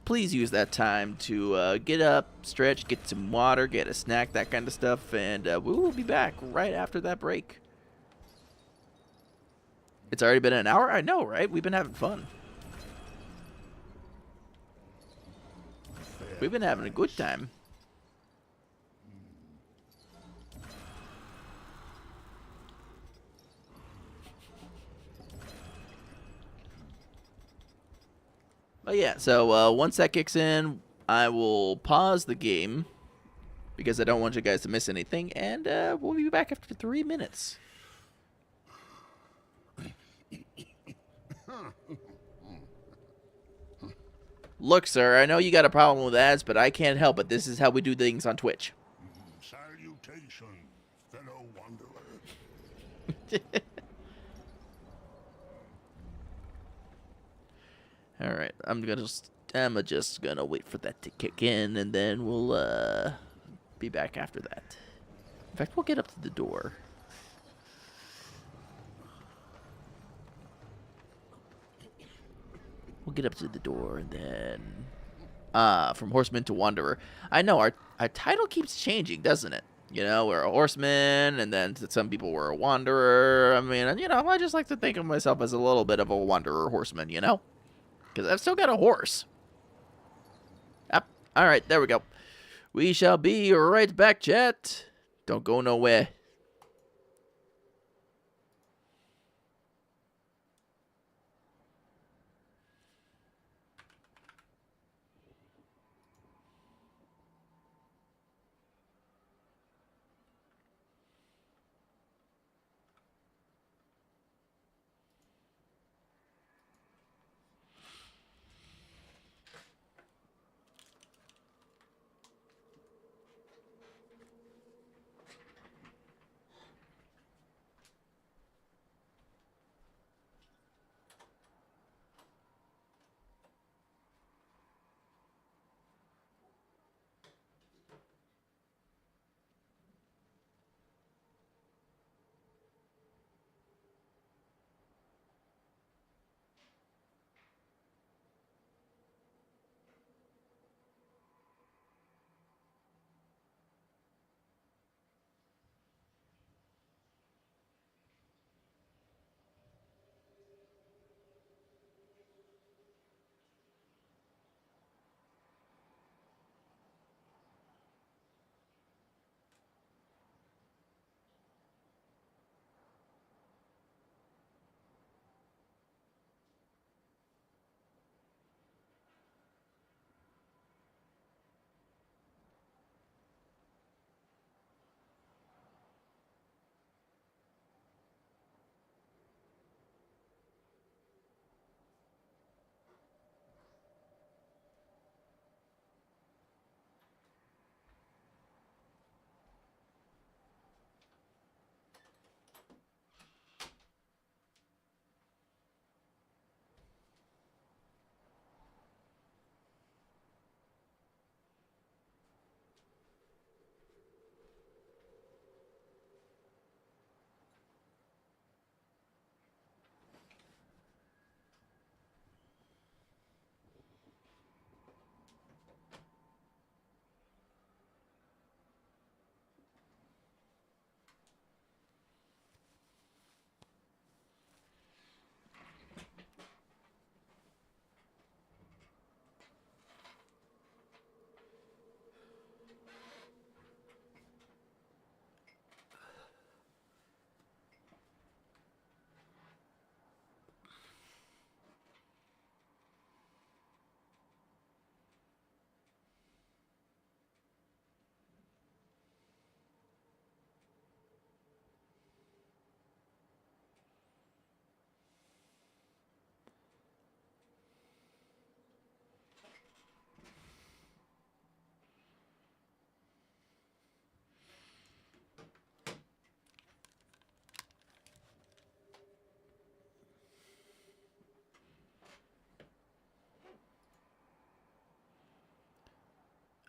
Please use that time to get up, stretch, get some water, get a snack, that kind of stuff, and we will be back right after that break. It's already been an hour? I know, right? We've been having fun. We've been having a good time. But yeah, so once that kicks in, I will pause the game because I don't want you guys to miss anything, and we'll be back after 3 minutes. Look, sir, I know you got a problem with ads, but I can't help it. This is how we do things on Twitch. Salutation, fellow wanderer. All right, I'm just gonna wait for that to kick in, and then we'll be back after that. In fact, we'll get up to the door. We'll get up to the door, and then from horseman to wanderer. I know our title keeps changing, doesn't it? You know, we're a horseman, and then to some people we're a wanderer. I mean, you know, I just like to think of myself as a little bit of a wanderer horseman, you know? Because I've still got a horse. Yep. All right, there we go. We shall be right back, chat. Don't go nowhere.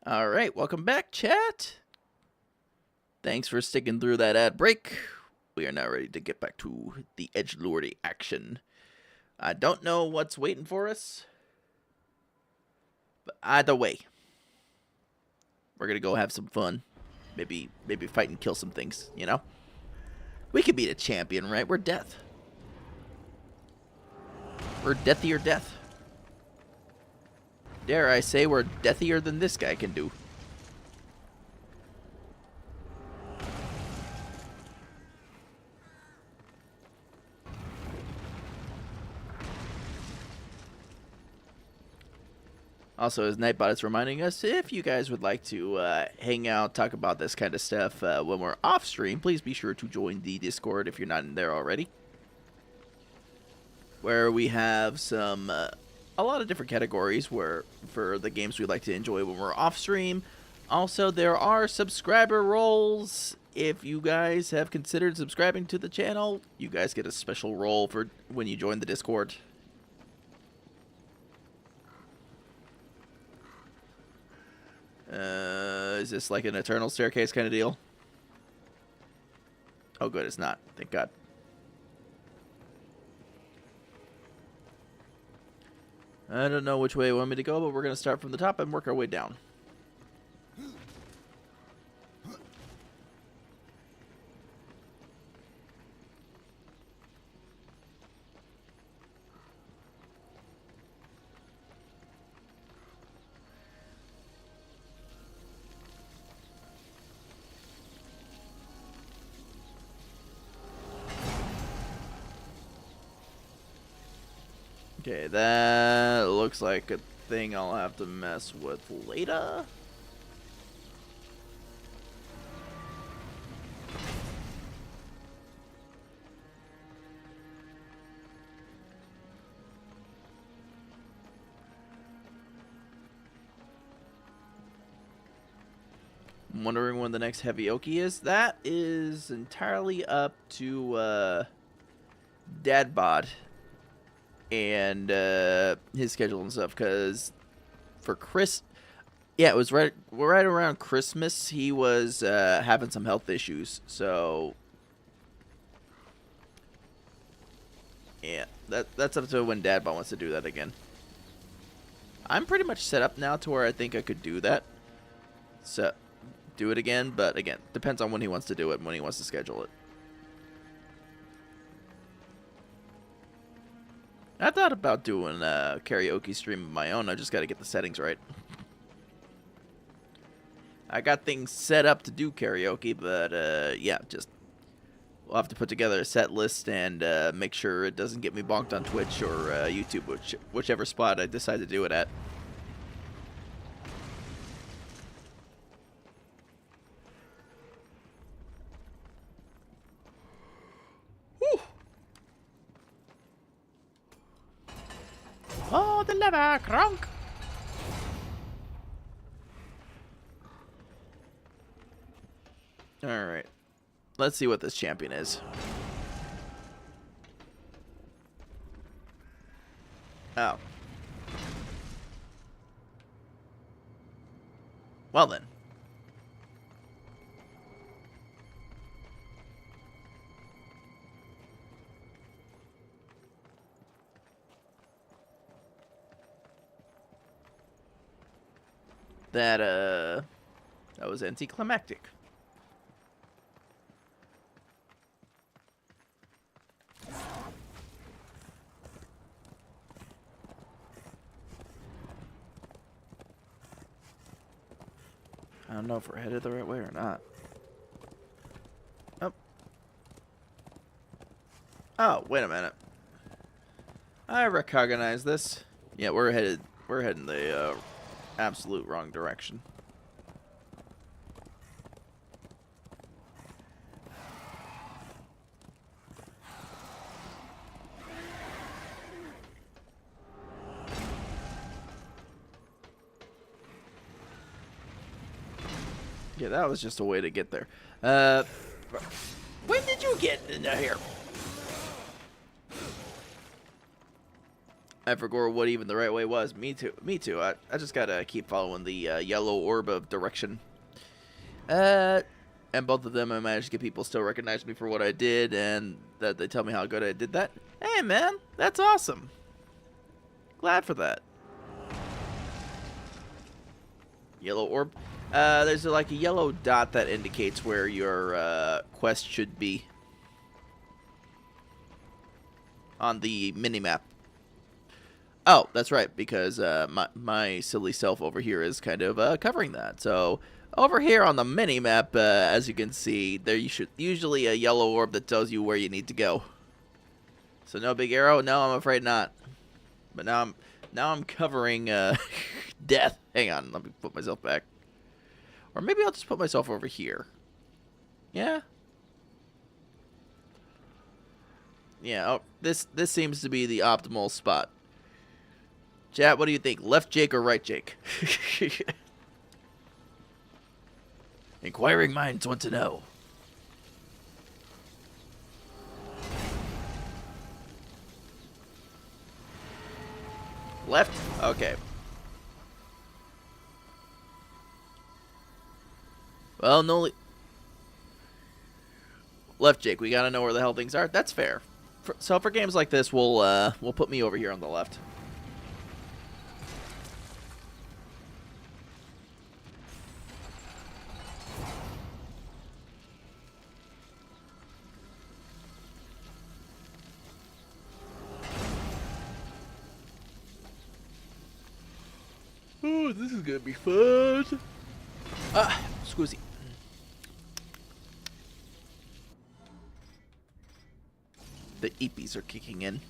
All right, welcome back, chat. Thanks for sticking through that ad break. We are now ready to get back to the edgelordy action. I don't know what's waiting for us, but either way, we're gonna go have some fun. Maybe fight and kill some things, you know? We could beat a champion, right? We're death. We're deathier death. Dare I say we're deathier than this guy can do. Also, as Nightbot is reminding us, if you guys would like to hang out, talk about this kind of stuff when we're off stream, please be sure to join the Discord if you're not in there already. Where we have some a lot of different categories where for the games we like to enjoy when we're off stream. Also, there are subscriber roles. If you guys have considered subscribing to the channel, you guys get a special role for when you join the Discord. Is this like an eternal staircase kind of deal? Oh, good, it's not. Thank God. I don't know which way you want me to go, but we're going to start from the top and work our way down. Okay, that looks like a thing I'll have to mess with later. I'm wondering when the next heavy oki is. That is entirely up to Dadbod and his schedule and stuff, because for it was right around Christmas he was having some health issues, so yeah, that's up to when Dadbot wants to do that again. I'm pretty much set up now to where I think I could do that, so do it again, but again, depends on when he wants to do it and when he wants to schedule it. I thought about doing a karaoke stream of my own. I just got to get the settings right. I got things set up to do karaoke, but yeah, just we'll have to put together a set list and make sure it doesn't get me bonked on Twitch or YouTube, whichever spot I decide to do it at. Whew. Oh, the lever, Kronk! Alright. Let's see what this champion is. Oh. Well then. That was anticlimactic. I don't know if we're headed the right way or not. Oh. Oh, wait a minute. I recognize this. Yeah, we're heading the absolute wrong direction. Yeah, that was just a way to get there. When did you get into here? I forgot what even the right way was. Me too. Me too. I just gotta keep following the yellow orb of direction. And both of them, I managed to get people still recognize me for what I did, and that they tell me how good I did that. Hey, man, that's awesome. Glad for that. Yellow orb. There's like a yellow dot that indicates where your quest should be on the mini-map. Oh, that's right, because my silly self over here is kind of covering that. So over here on the mini-map, as you can see, there you should usually a yellow orb that tells you where you need to go. So no big arrow? No, I'm afraid not. But now I'm covering death. Hang on, let me put myself back. Or maybe I'll just put myself over here. Yeah. Yeah, oh, this seems to be the optimal spot. Chat, what do you think? Left Jake or right Jake? Inquiring minds want to know. Left? Okay. Well, no. Left Jake, we gotta know where the hell things are. That's fair. So for games like this, we'll put me over here on the left. Oh, this is gonna be fun. Squeezy. The eepies are kicking in.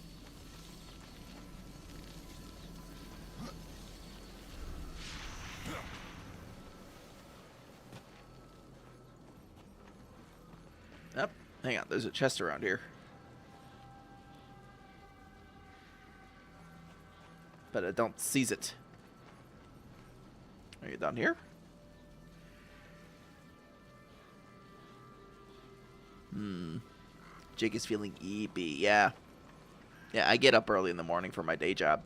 Yep. Hang on, there's a chest around here. But I don't seize it. Are you down here? Jake is feeling eepy. Yeah. Yeah, I get up early in the morning for my day job.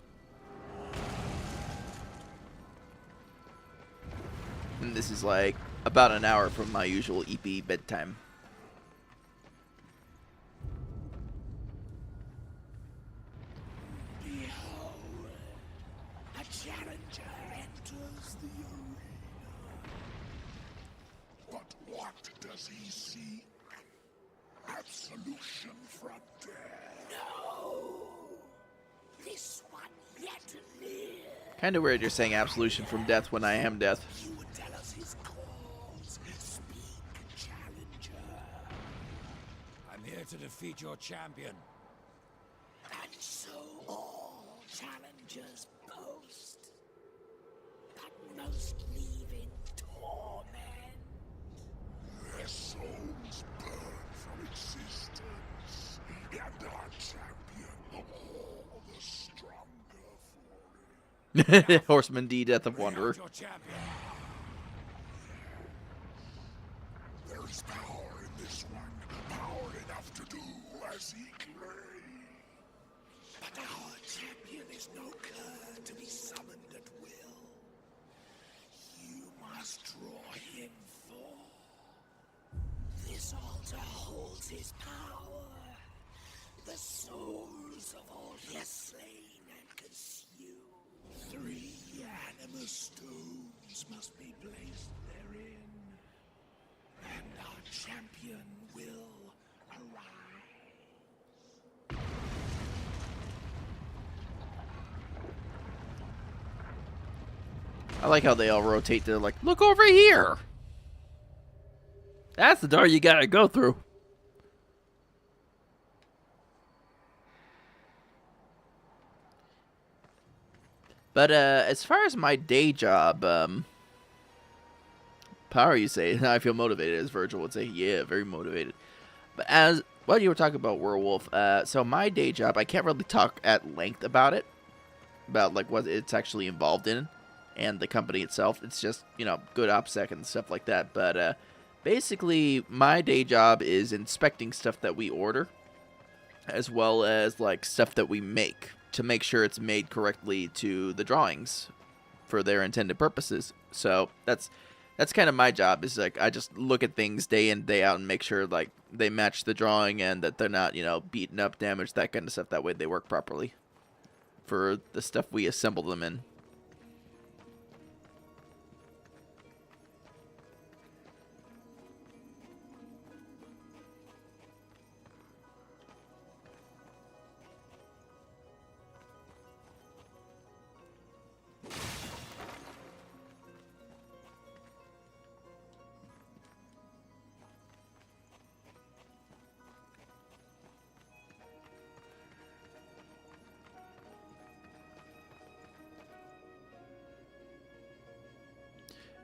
And this is like about an hour from my usual eepy bedtime. Behold, a challenger enters the arena. But what does he seek? Absolution from death. No! This one yet lives. Kind of weird you're saying absolution from death when I am death. You would tell us his cause. Speak, challenger. I'm here to defeat your champion. And so all challengers boast, but most leave in torment. Their souls burn from existence, and our champion all the stronger for it. Horseman D, Death of Bring out Wanderer. your champion. There is power in this one, power enough to do as he claims. But our champion is no cur to be summoned at will. You must draw him forth. This altar holds his power. The souls of all he has slain and consumed. 3 anima stones must be placed therein. And our champion will arise. I like how they all rotate. They're like, look over here. That's the door you gotta go through. But as far as my day job, power, you say? I feel motivated, as Virgil would say. Yeah, very motivated. But as well, you were talking about Werewolf. So my day job, I can't really talk at length about it, about like what it's actually involved in, and the company itself. It's just, you know, good OPSEC and stuff like that. But basically, my day job is inspecting stuff that we order, as well as like stuff that we make. to make sure it's made correctly to the drawings for their intended purposes. So that's kind of my job, is like I just look at things day in, day out and make sure like they match the drawing and that they're not, you know, beaten up, damaged, that kind of stuff. That way they work properly for the stuff we assemble them in.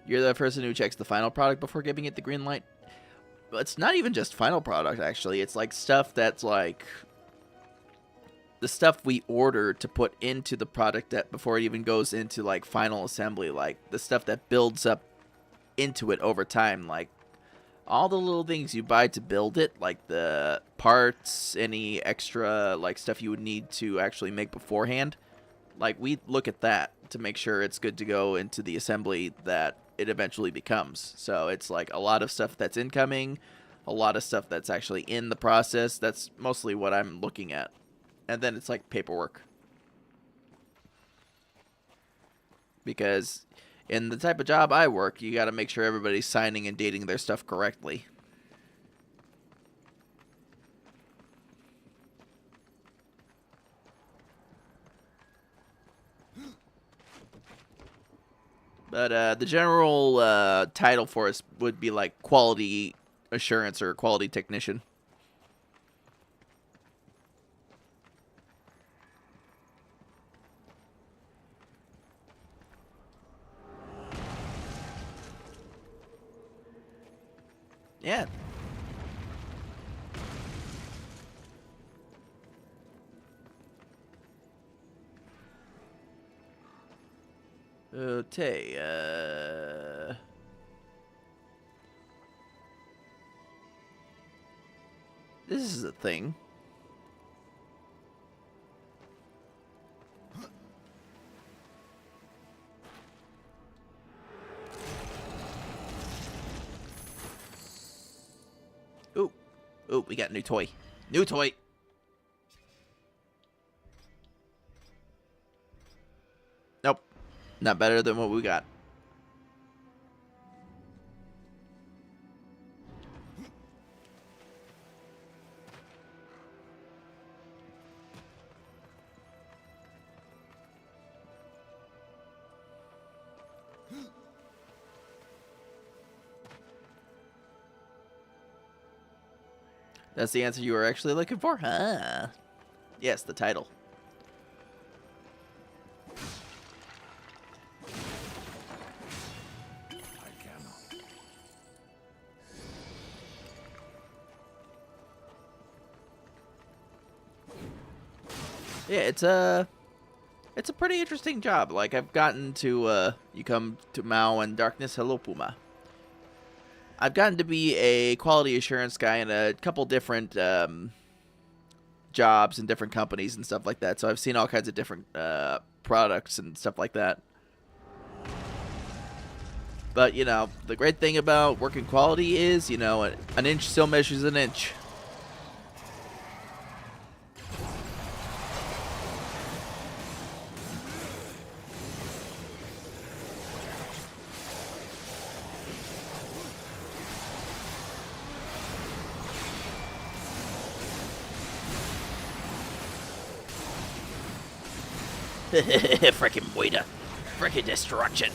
You're the person who checks the final product before giving it the green light. It's not even just final product, actually. It's like stuff that's like the stuff we order to put into the product that before it even goes into like final assembly, like the stuff that builds up into it over time, like all the little things you buy to build it, like the parts, any extra like stuff you would need to actually make beforehand. Like we look at that to make sure it's good to go into the assembly that it eventually becomes. So it's like a lot of stuff that's incoming, a lot of stuff that's actually in the process. That's mostly what I'm looking at. And then it's like paperwork. Because in the type of job I work, you got to make sure everybody's signing and dating their stuff correctly. But the general title for us would be like quality assurance or quality technician. Yeah. Okay, this is a thing. Ooh. Ooh, we got a new toy. New toy. Nope. Not better than what we got. That's the answer you were actually looking for? Huh? Yes, the title. Yeah, it's a pretty interesting job. Like, I've gotten to, you come to Mao and Darkness. Hello, Puma. I've gotten to be a quality assurance guy in a couple different jobs and different companies and stuff like that. So I've seen all kinds of different products and stuff like that. But, you know, the great thing about working quality is, you know, an inch still measures an inch. Frickin' waiter. Frickin' destruction.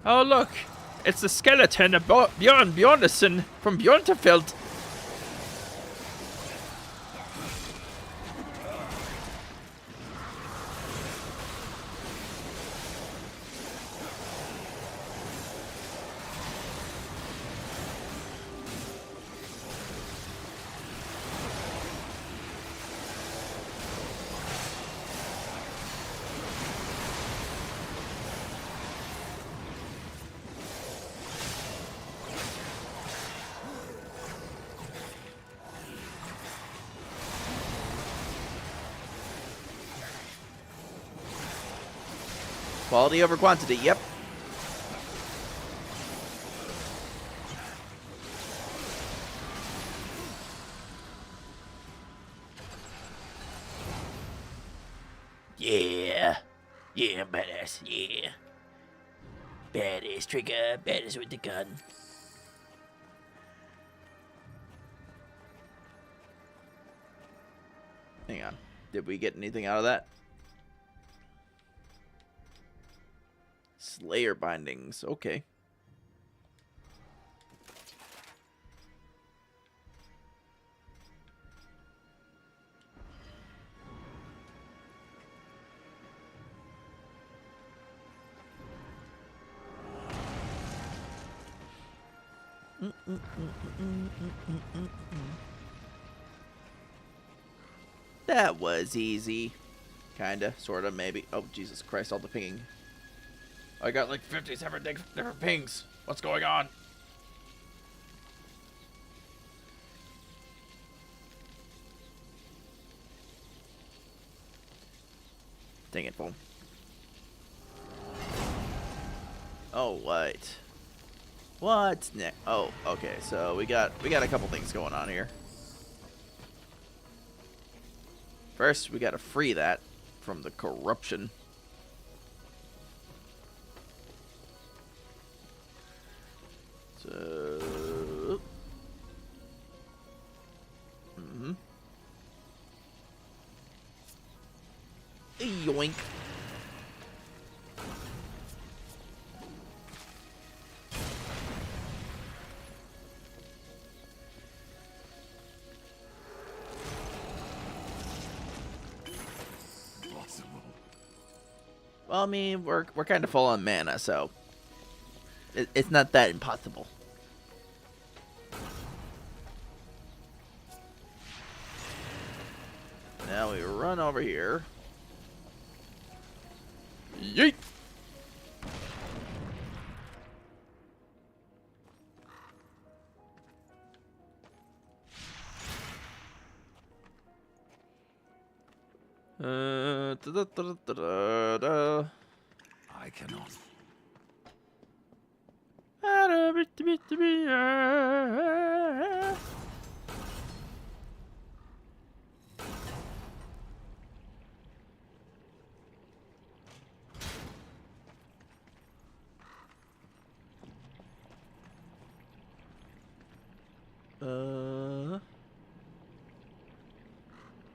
Oh, look! It's the skeleton of Bjorn Bjornsson from Bjornterfeld. Quality over quantity, yep. Yeah. Yeah, I'm badass. Yeah. Badass trigger. Badass with the gun. Hang on. Did we get anything out of that? Slayer bindings. Okay. That was easy. Kinda, sorta, maybe. Oh, Jesus Christ, all the pinging. I got like 57 different pings. What's going on? Dang it, phone. Oh, what? What's next? Oh, okay. So we got a couple things going on here. First, we gotta free that from the corruption. So, yoink. Well, I mean, we're kind of full on mana, so it's not that impossible. Now we run over here. Yeet! I cannot.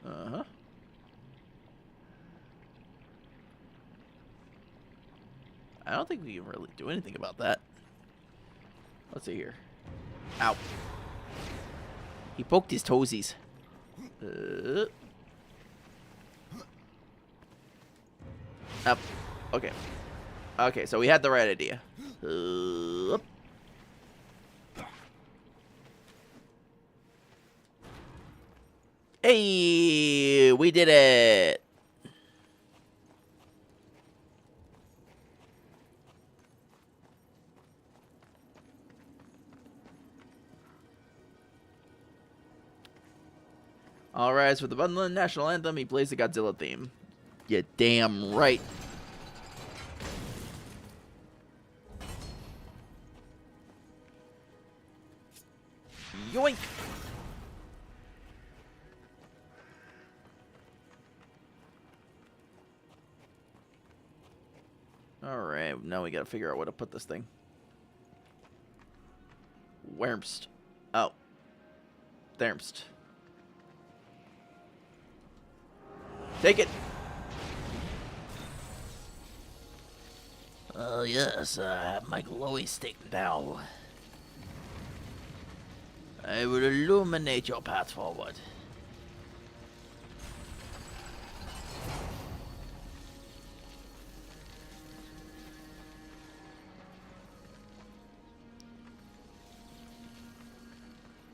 Uh-huh. I don't think we can really do anything about that. Let's see here. Ow. He poked his toesies. Up. Okay. Okay, so we had the right idea. Up. Hey, we did it. All rise for the Bundlin national anthem. He plays the Godzilla theme. You damn right. Yoink. All right, now we gotta figure out where to put this thing. Whermst. Oh. Thermst. Take it. Oh, yes, my glowy stick now. I will illuminate your path forward.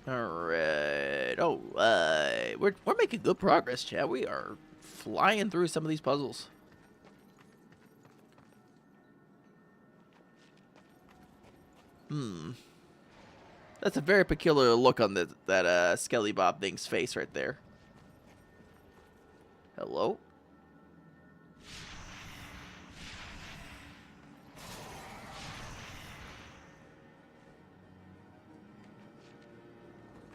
Alright, alright. We're making good progress, chat. We are flying through some of these puzzles. That's a very peculiar look on that Skelly Bob thing's face right there. Hello?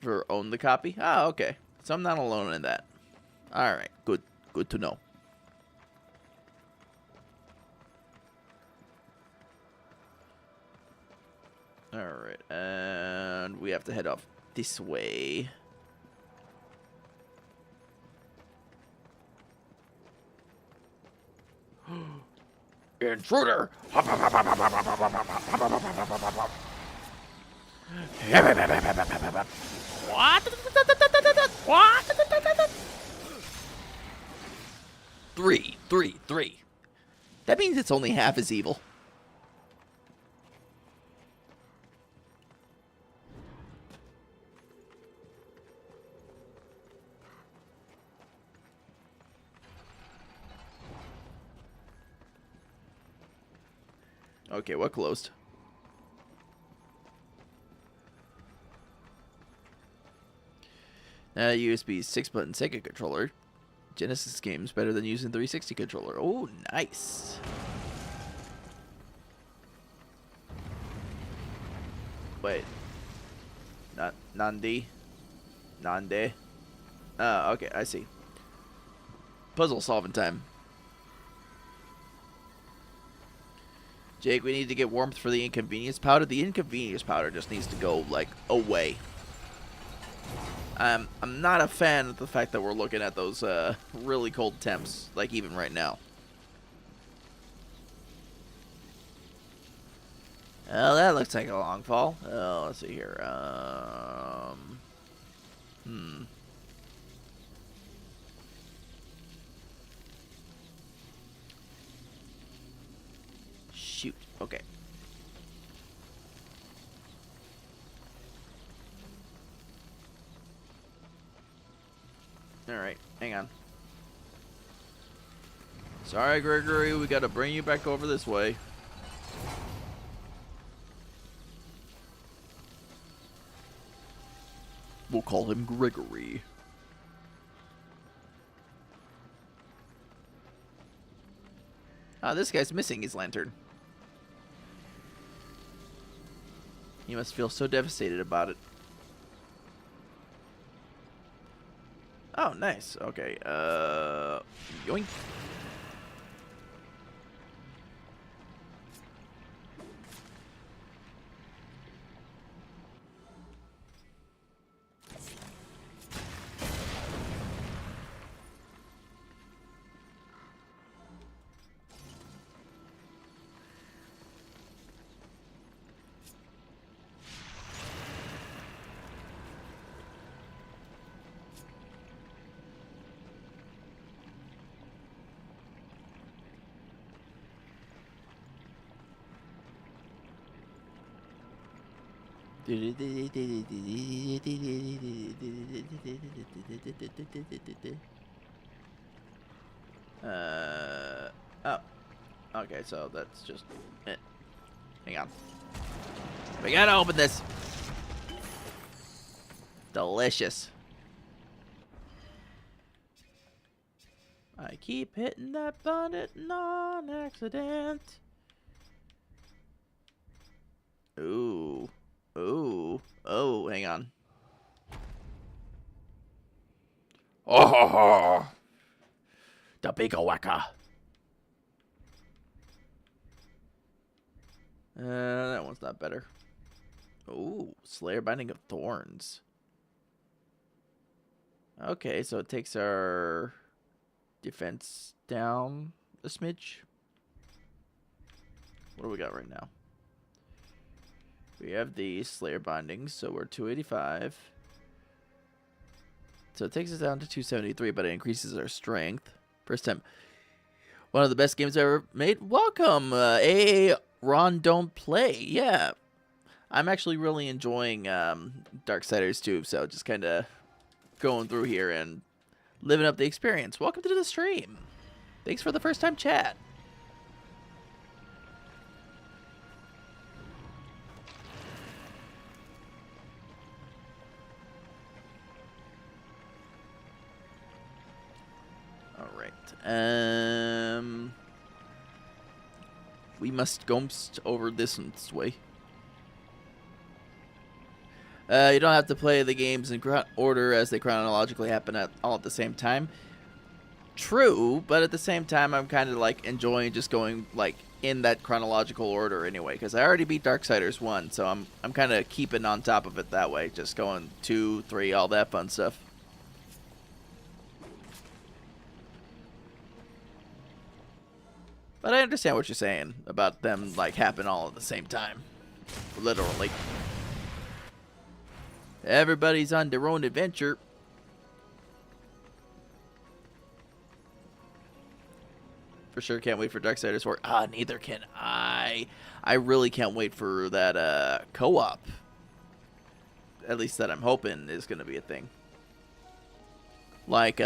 for own the copy. Ah, okay. So I'm not alone in that. All right, good to know. All right, and we have to head off this way. Intruder! What? What? 3, 3, 3. That means it's only half as evil. Okay, what closed? USB 6-button Sega controller. Genesis games better than using 360 controller. Oh, nice. Wait. Not Nandi. Nande. Okay, I see. Puzzle solving time. Jake, we need to get warmth for the inconvenience powder. The inconvenience powder just needs to go, like, away. I'm not a fan of the fact that we're looking at those really cold temps, like even right now. Oh, that looks like a long fall. Oh, let's see here. Shoot. Okay. Alright, hang on. Sorry, Gregory, we gotta bring you back over this way. We'll call him Gregory. Ah, this guy's missing his lantern. He must feel so devastated about it. Oh, nice. Okay, yoink. Oh. Okay, so that's just it. Hang on. We gotta open this. Delicious. I keep hitting that button on accident. Ooh. Ooh. Oh, hang on. Oh, The big whacker. That one's not better. Ooh, Slayer Binding of Thorns. Okay, so it takes our defense down a smidge. What do we got right now? We have the Slayer Bindings, so we're 285. So it takes us down to 273, but it increases our strength. First time. One of the best games I've ever made. Welcome, Ron Don't Play. Yeah. I'm actually really enjoying Darksiders II, so just kind of going through here and living up the experience. Welcome to the stream. Thanks for the first time chat. We must ghost over this way. You don't have to play the games in order as they chronologically happen all at the same time. True, but at the same time, I'm kind of like enjoying just going like in that chronological order anyway, because I already beat Darksiders 1, so I'm kind of keeping on top of it that way, just going 2, 3, all that fun stuff. But I understand what you're saying about them like happen all at the same time, literally. Everybody's on their own adventure. For sure can't wait for Darksiders 4. Neither can I. I really can't wait for that co-op. At least that I'm hoping is going to be a thing. Like,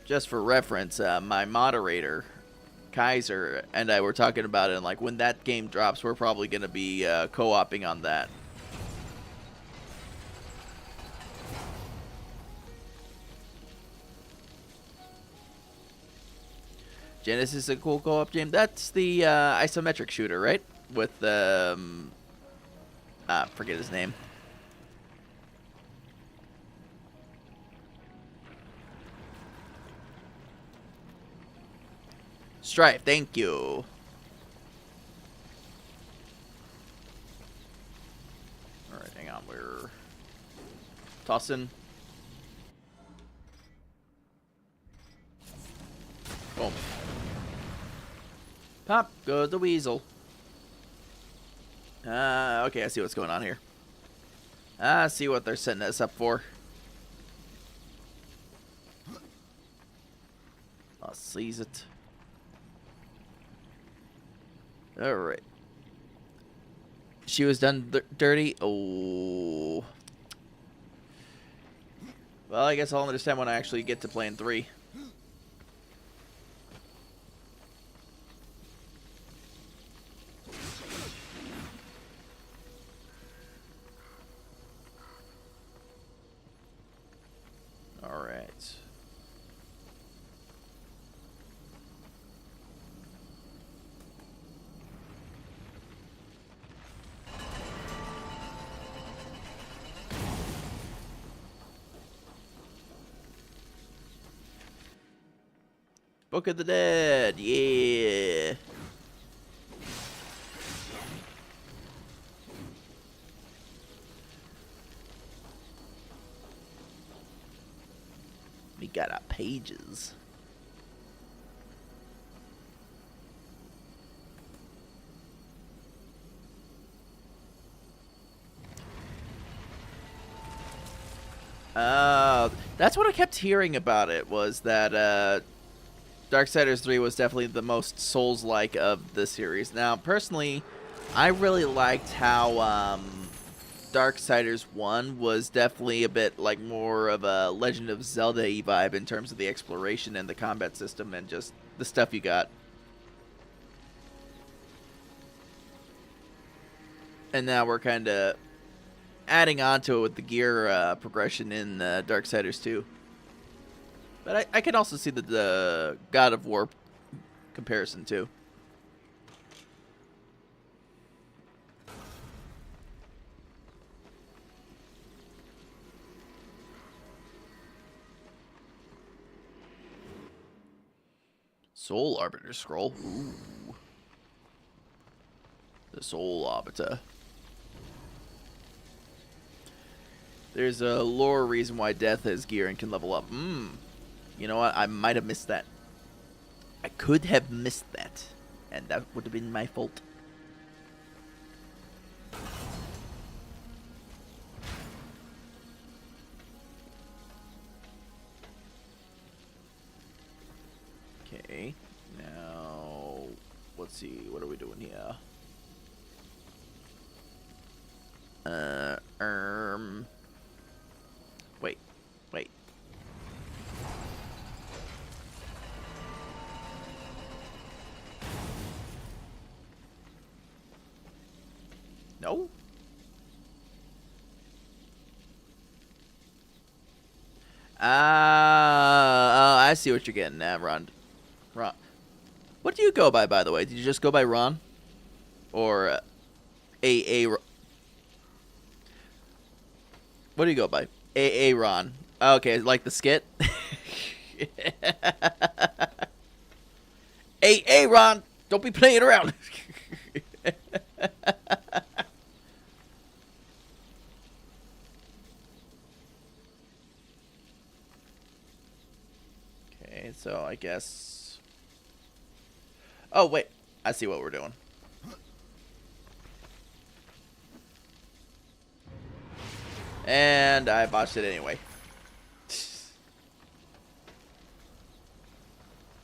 just for reference, my moderator, Kaiser, and I were talking about it, and like when that game drops, we're probably going to be co-oping on that. Genesis is a cool co-op game. That's the isometric shooter, right? With forget his name. Strife, thank you. Alright, hang on, we're tossing. Boom. Pop goes the weasel. Okay, I see what's going on here. I see what they're setting us up for. I'll seize it. Alright. She was done dirty. Oh. Well, I guess I'll understand when I actually get to playing 3. Alright. Book of the Dead, yeah. We got our pages. That's what I kept hearing about it, was that Darksiders 3 was definitely the most Souls-like of the series. Now, personally, I really liked how Darksiders 1 was definitely a bit like more of a Legend of Zelda-y vibe in terms of the exploration and the combat system and just the stuff you got. And now we're kind of adding on to it with the gear progression in Darksiders 2. But I can also see the God of War comparison too. Soul Arbiter Scroll. Ooh. The Soul Arbiter. There's a lore reason why Death has gear and can level up. You know what? I might have missed that. I could have missed that. And that would have been my fault. Okay. Now, let's see. What are we doing here? Wait. No? I see what you're getting at, Ron. What do you go by the way? Did you just go by Ron? Or AA. What do you go by? AA Ron. Okay, like the skit. AA Ron, don't be playing around. Okay, so I guess. Oh wait, I see what we're doing. And I botched it anyway.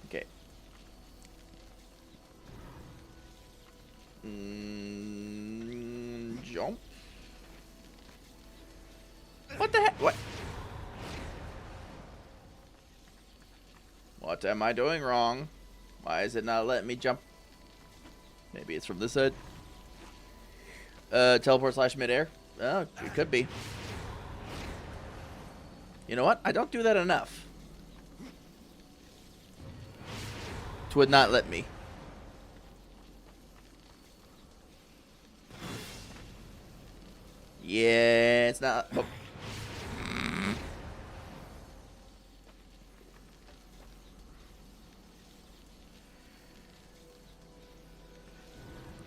Okay. Jump. What the heck? What? What am I doing wrong? Why is it not letting me jump? Maybe it's from this side. Teleport / midair. Oh, it could be. You know what? I don't do that enough. It would not let me. Yeah, it's not. Oh.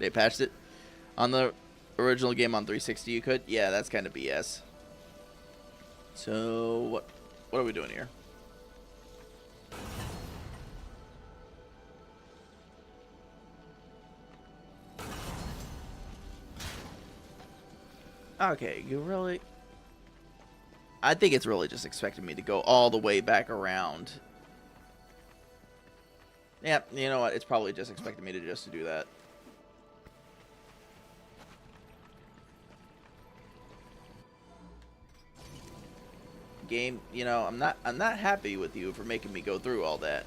They patched it on the original game on 360. You could, yeah, that's kind of BS. So what are we doing here? Okay, you really... I think it's really just expecting me to go all the way back around. Yeah, you know what? It's probably just expecting me to just do that. Game, you know, I'm not happy with you for making me go through all that.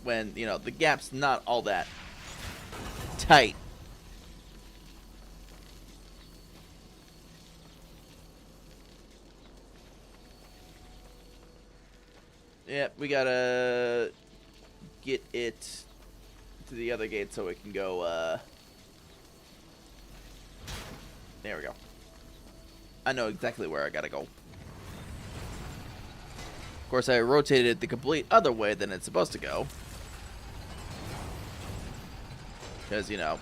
When, you know, the gap's not all that tight. Yep, we gotta get it to the other gate so it can go, there we go. I know exactly where I gotta go. Of course, I rotated it the complete other way than it's supposed to go. Because, you know,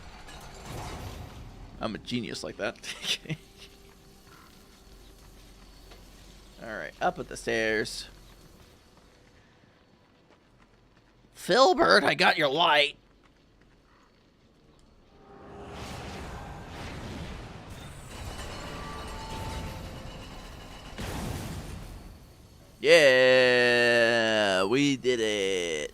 I'm a genius like that. Alright, up at the stairs. Filbert, I got your light. Yeah, we did it.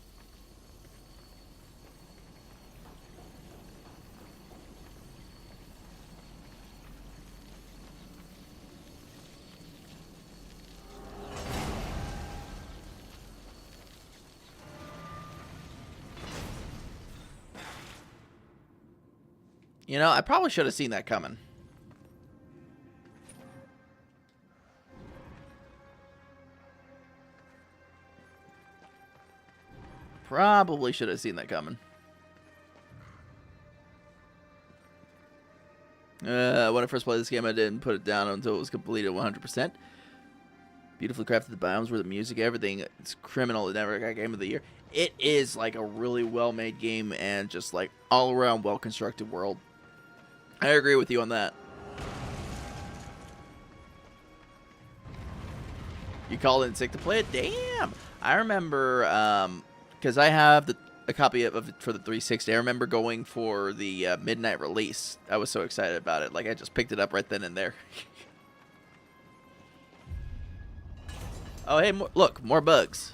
You know, I probably should have seen that coming. Probably should have seen that coming. When I first played this game, I didn't put it down until it was completed 100%. Beautifully crafted biomes where the music, everything. It's criminal. It never got Game of the Year. It is like a really well-made game and just like all-around well-constructed world. I agree with you on that. You called in sick to play it? Damn! I remember, because I have a copy of it for the 360. I remember going for the midnight release. I was so excited about it. Like, I just picked it up right then and there. Oh, hey, look, more bugs.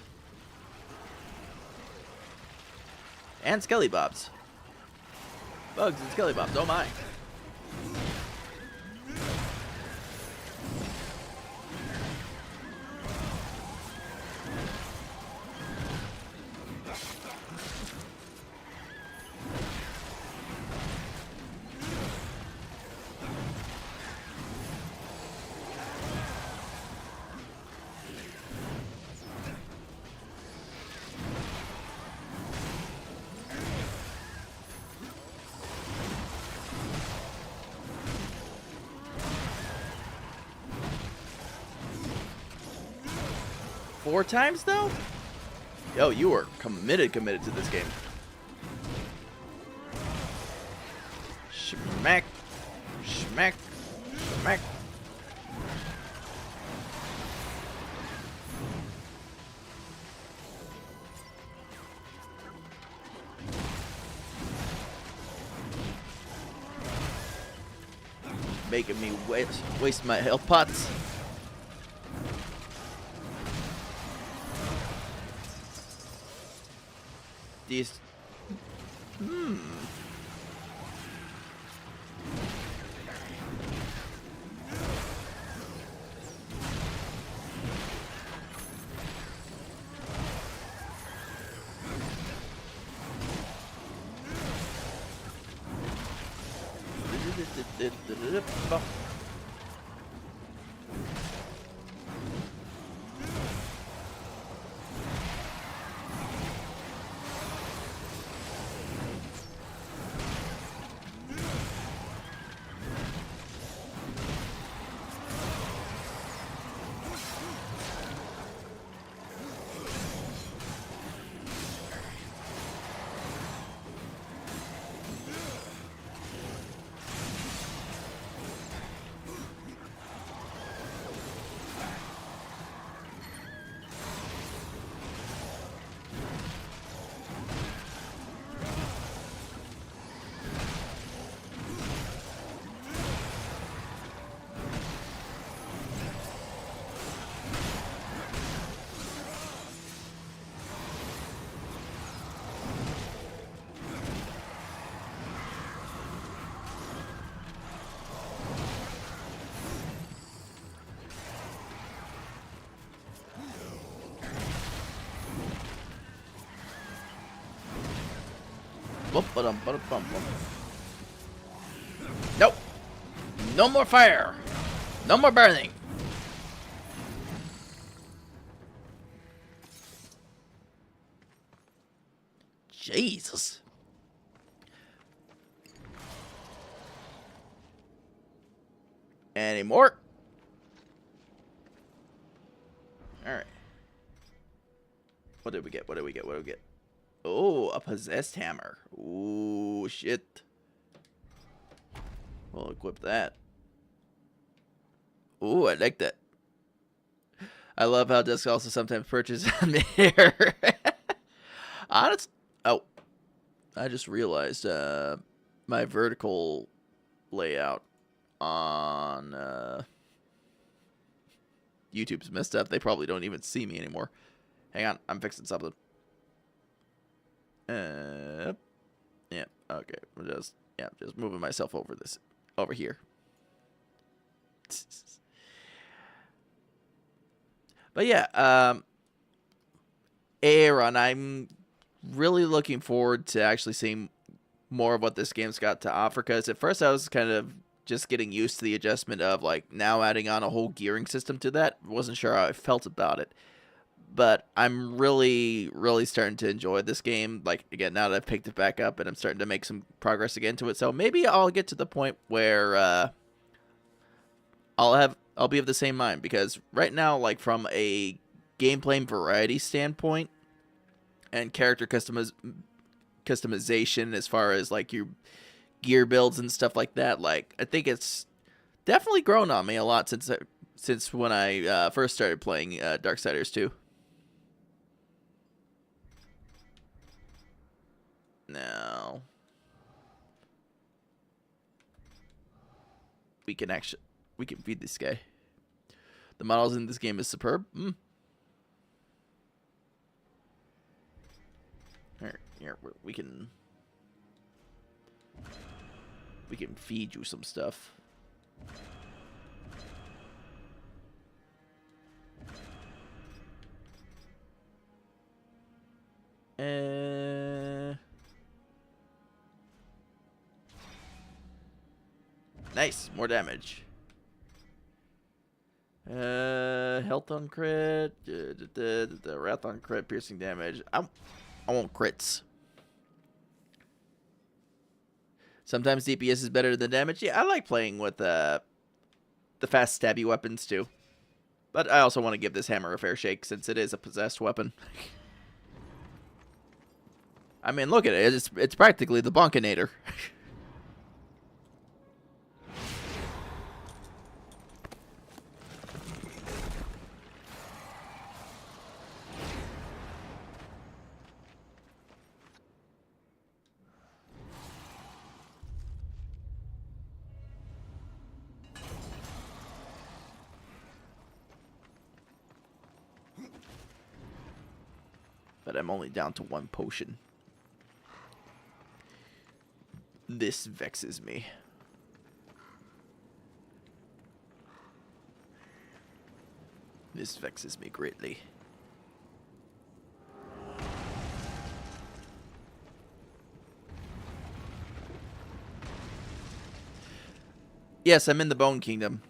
And Skelly Bobs. Bugs and Skelly Bobs, oh my. 4 times, though? Yo, you are committed to this game. Smack. Smack. Smack. Making me waste my health pots. These. Nope. No more fire. No more burning. Jesus. Any more? All right. What did we get? What did we get? What did we get? Oh, a possessed hammer. Ooh, shit. We'll equip that. Ooh, I like that. I love how discs also sometimes purchase on the air. Honest. Oh, I just realized my vertical layout on YouTube's messed up. They probably don't even see me anymore. Hang on, I'm fixing something. Yeah, okay. Just moving myself over here. But yeah, Aaron, I'm really looking forward to actually seeing more of what this game's got to offer, because at first I was kind of just getting used to the adjustment of like now adding on a whole gearing system to that. Wasn't sure how I felt about it. But I'm really, really starting to enjoy this game. Like, again, now that I've picked it back up and I'm starting to make some progress again to it. So maybe I'll get to the point where I'll be of the same mind. Because right now, like, from a gameplay variety standpoint and character customization as far as, like, your gear builds and stuff like that, like, I think it's definitely grown on me a lot since when I first started playing Darksiders 2. Now we can feed this guy. The models in this game is superb. Here, we can feed you some stuff. Nice, more damage. Health on crit, the wrath on crit, piercing damage. I want crits. Sometimes DPS is better than damage. Yeah, I like playing with the fast stabby weapons too. But I also want to give this hammer a fair shake since it is a possessed weapon. I mean, look at it. It's practically the Bonkinator. But I'm only down to 1 potion. This vexes me. This vexes me greatly. Yes, I'm in the Bone Kingdom,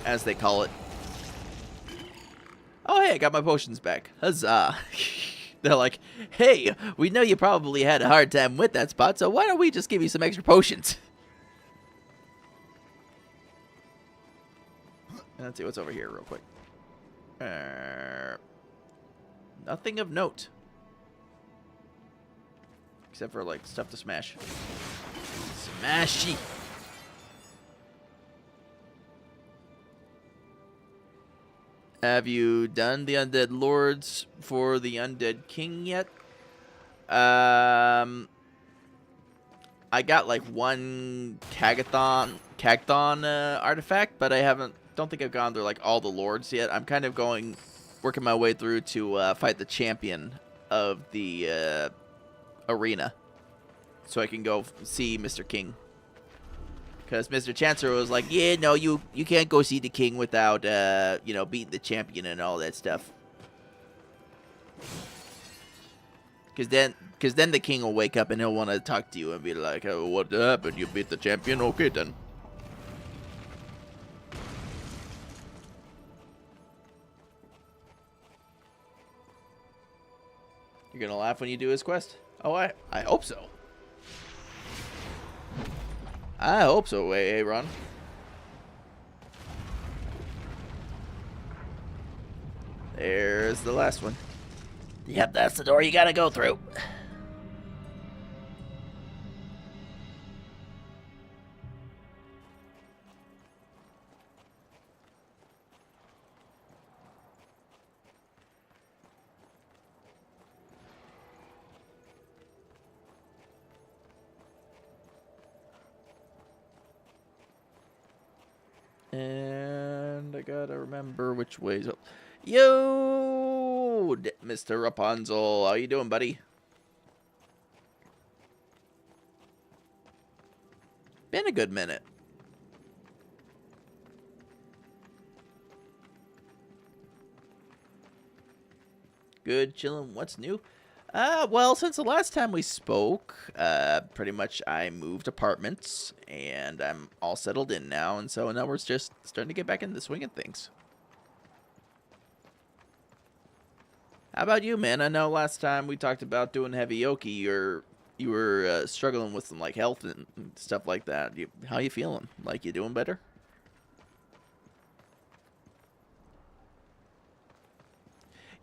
as they call it. Oh, hey, I got my potions back. Huzzah. They're like, hey, we know you probably had a hard time with that spot, so why don't we just give you some extra potions? Let's see what's over here real quick. Nothing of note. Except for, like, stuff to smash. Smashy! Have you done the Undead Lords for the Undead King yet? I got like 1 Cagathon artifact, but I don't think I've gone through like all the lords yet. I'm kind of working my way through to fight the champion of the arena, so I can go see Mr. King. Because Mr. Chancellor was like, yeah, no, you can't go see the king without, you know, beating the champion and all that stuff. Because then the king will wake up and he'll want to talk to you and be like, oh, what happened? You beat the champion? Okay, then. You're going to laugh when you do his quest? Oh, I hope so. I hope so, Aaron. There's the last one. Yep, that's the door you gotta go through. And I gotta remember which way's up. Yo, Mr. Rapunzel, how you doing, buddy? Been a good minute. Good, chilling. What's new? Well, since the last time we spoke, pretty much I moved apartments, and I'm all settled in now, and so now we're just starting to get back into the swing of things. How about you, man? I know last time we talked about doing heavy yoki, you were struggling with some like health and stuff like that. How you feeling? Like you doing better?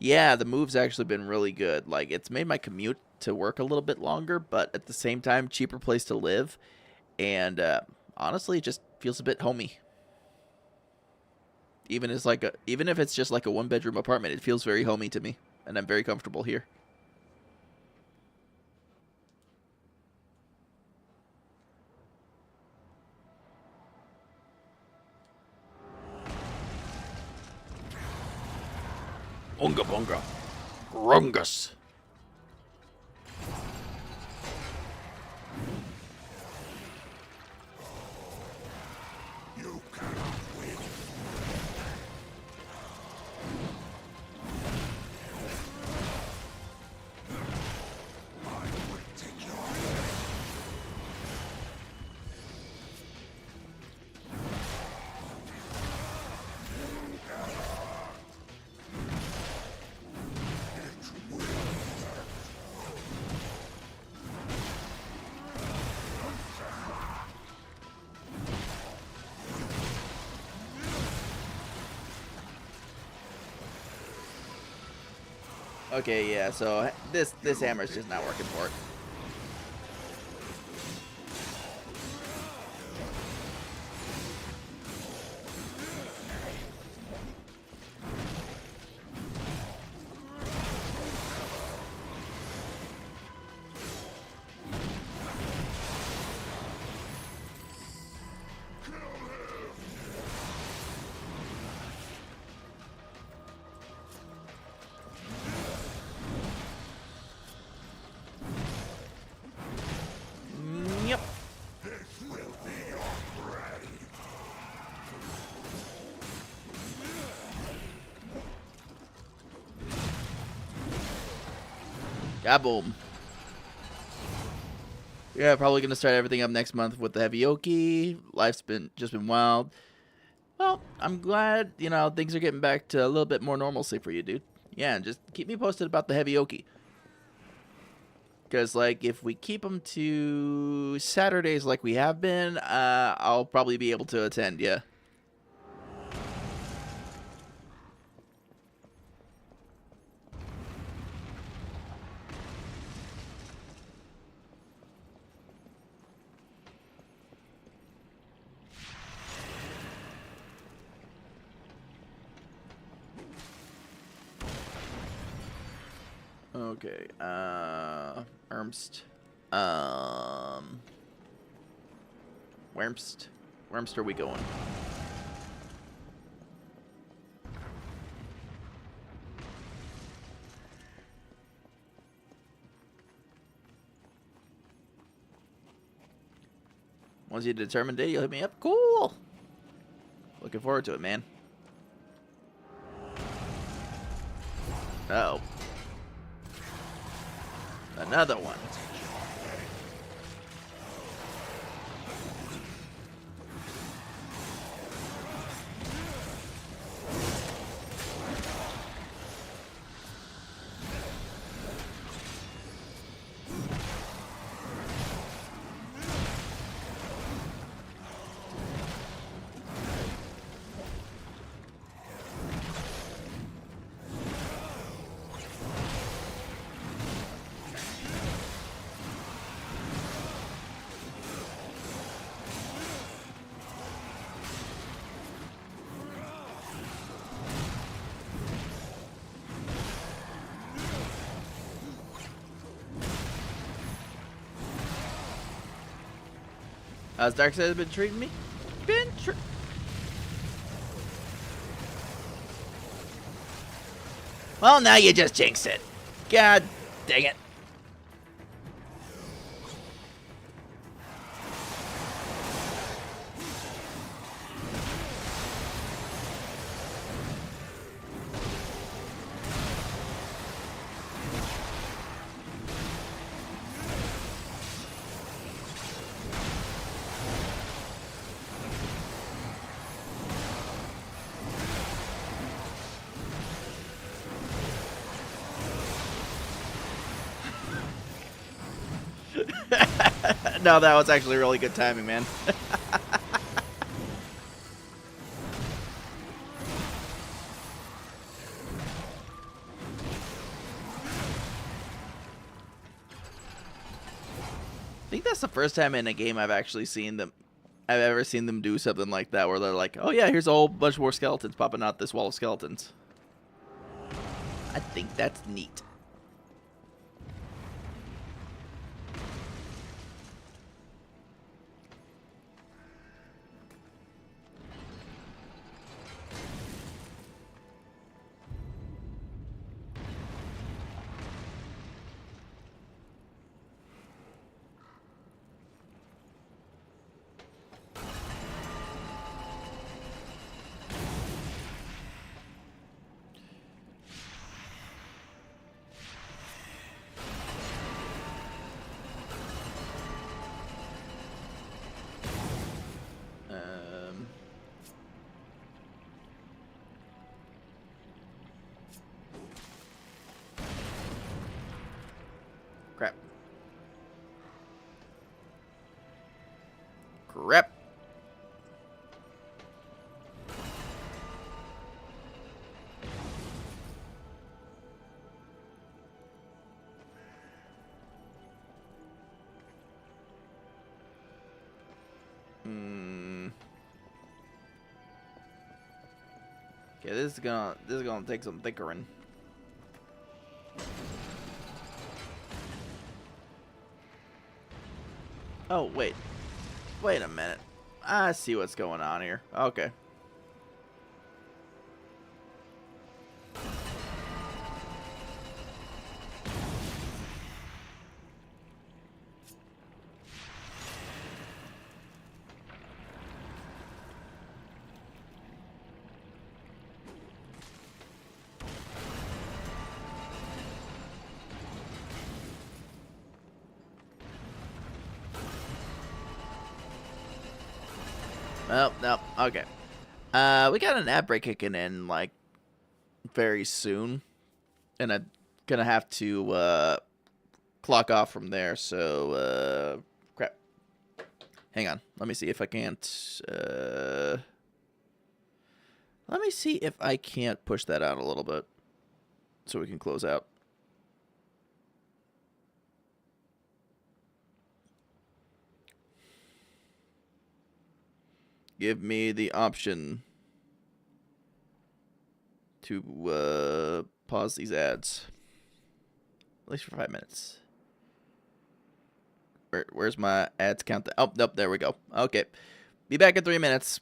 Yeah, the move's actually been really good. Like, it's made my commute to work a little bit longer, but at the same time, cheaper place to live. And honestly, it just feels a bit homey. Even if it's just like a 1-bedroom apartment, it feels very homey to me, and I'm very comfortable here. Unga bunga. Grungus. You cannot win. I will take your head. It will Okay, yeah, so this hammer's just not working for it. Yep. Kaboom. Yeah, probably gonna start everything up next month with the heavy oki. Life's just been wild. Well, I'm glad, you know, things are getting back to a little bit more normalcy for you, dude. Yeah, and just keep me posted about the heavy oki. Because, like, if we keep them to Saturdays like we have been, I'll probably be able to attend, yeah. Okay, Ernst. Where are we going? Once you determine date, you'll hit me up. Cool. Looking forward to it, man. Oh. Another one. How's Darksiders been treating me? Well, now you just jinxed it. God dang it. No, that was actually really good timing, man. I think that's the first time in a game I've ever seen them do something like that, where they're like, "Oh yeah, here's a whole bunch more skeletons popping out this wall of skeletons." I think that's neat. Okay, this is gonna take some thinkering. Oh, wait. Wait a minute. I see what's going on here. Okay. Oh, no. Okay. We got an ad break kicking in, like, very soon. And I'm gonna have to, clock off from there, so, crap. Hang on. Let me see if I can't, let me see if I can't push that out a little bit. So we can close out. Give me the option to pause these ads. At least for 5 minutes. Where's my ads count? Oh, nope, there we go. Okay. Be back in 3 minutes.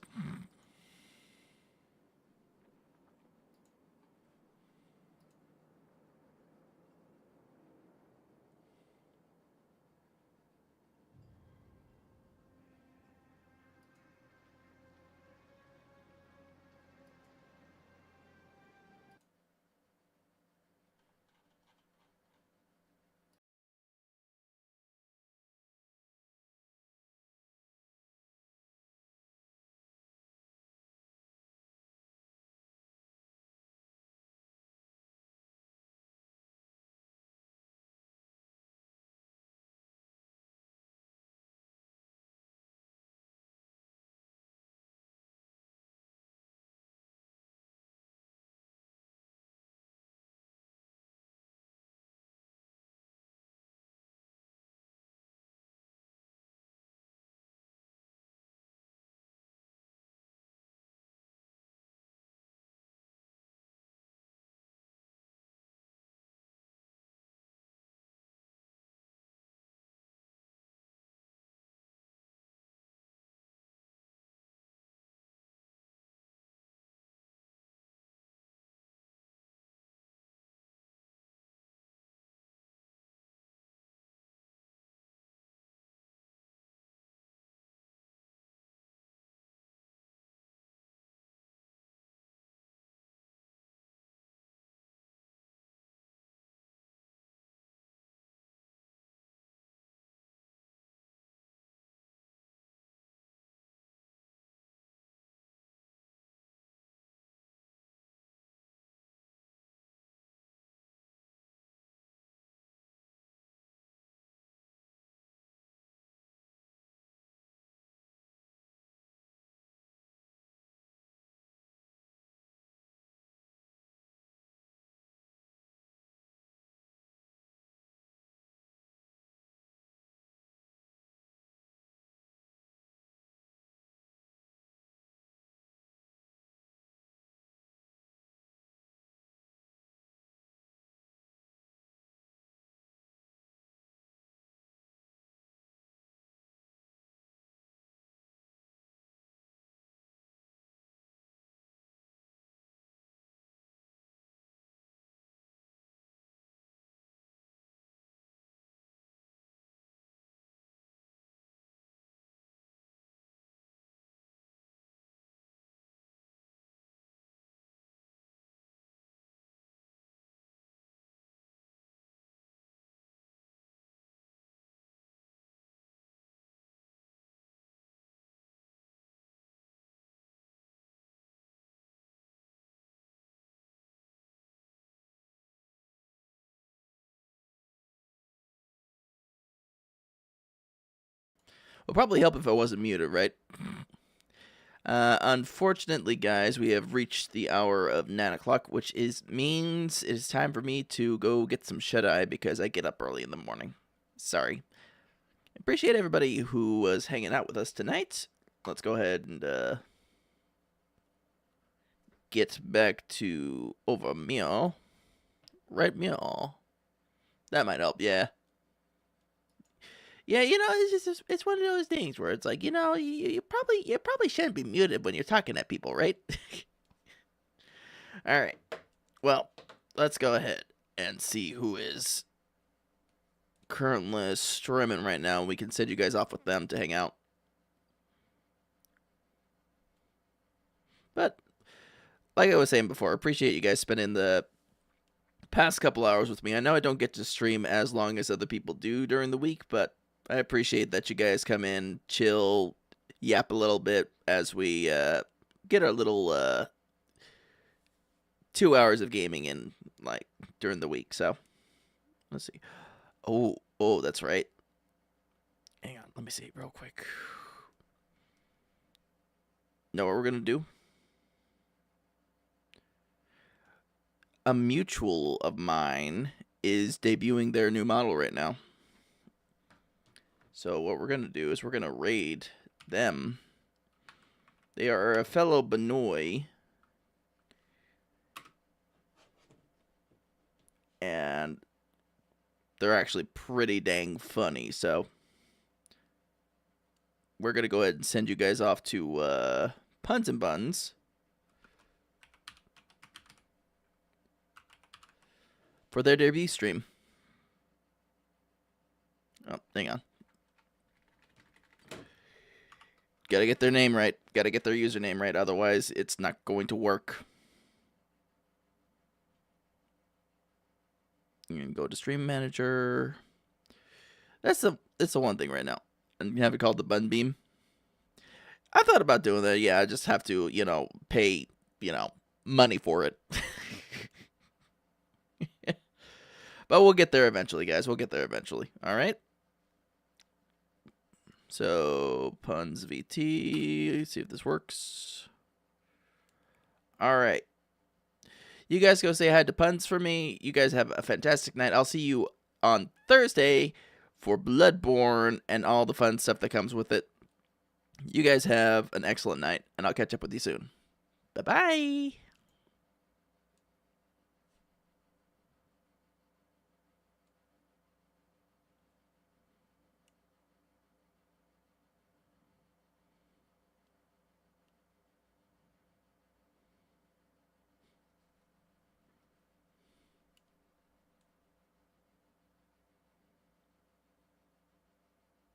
It'll probably help if I wasn't muted, right? Unfortunately, guys, we have reached the hour of 9 o'clock, which means it is time for me to go get some shut-eye because I get up early in the morning. Sorry. Appreciate everybody who was hanging out with us tonight. let's go ahead and get back to over meal. Right meal. That might help, yeah. Yeah, it's just it's one of those things where it's like, you probably shouldn't be muted when you're talking at people, right? All right. Well, let's go ahead and see who is currently streaming right now. We can send you guys off with them to hang out. But like I was saying before, I appreciate you guys spending the past couple hours with me. I know I don't get to stream as long as other people do during the week, but I appreciate that you guys come in, chill, yap a little bit as we get our little 2 hours of gaming in, like, during the week. So, let's see. Oh, that's right. Hang on, let me see real quick. Know what we're going to do? A mutual of mine is debuting their new model right now. So what we're going to do is we're going to raid them. They are a fellow Benoy. And they're actually pretty dang funny. So we're going to go ahead and send you guys off to Puns and Buns for their debut stream. Oh, hang on. Gotta get their name right. Gotta get their username right. Otherwise, it's not going to work. You can go to Stream Manager. That's the one thing right now. And you have it called the Bun Beam. I thought about doing that. Yeah, I just have to, pay, money for it. But we'll get there eventually, guys. We'll get there eventually. All right. So, Puns VT. See if this works. All right. You guys go say hi to Puns for me. You guys have a fantastic night. I'll see you on Thursday for Bloodborne and all the fun stuff that comes with it. You guys have an excellent night, and I'll catch up with you soon. Bye-bye.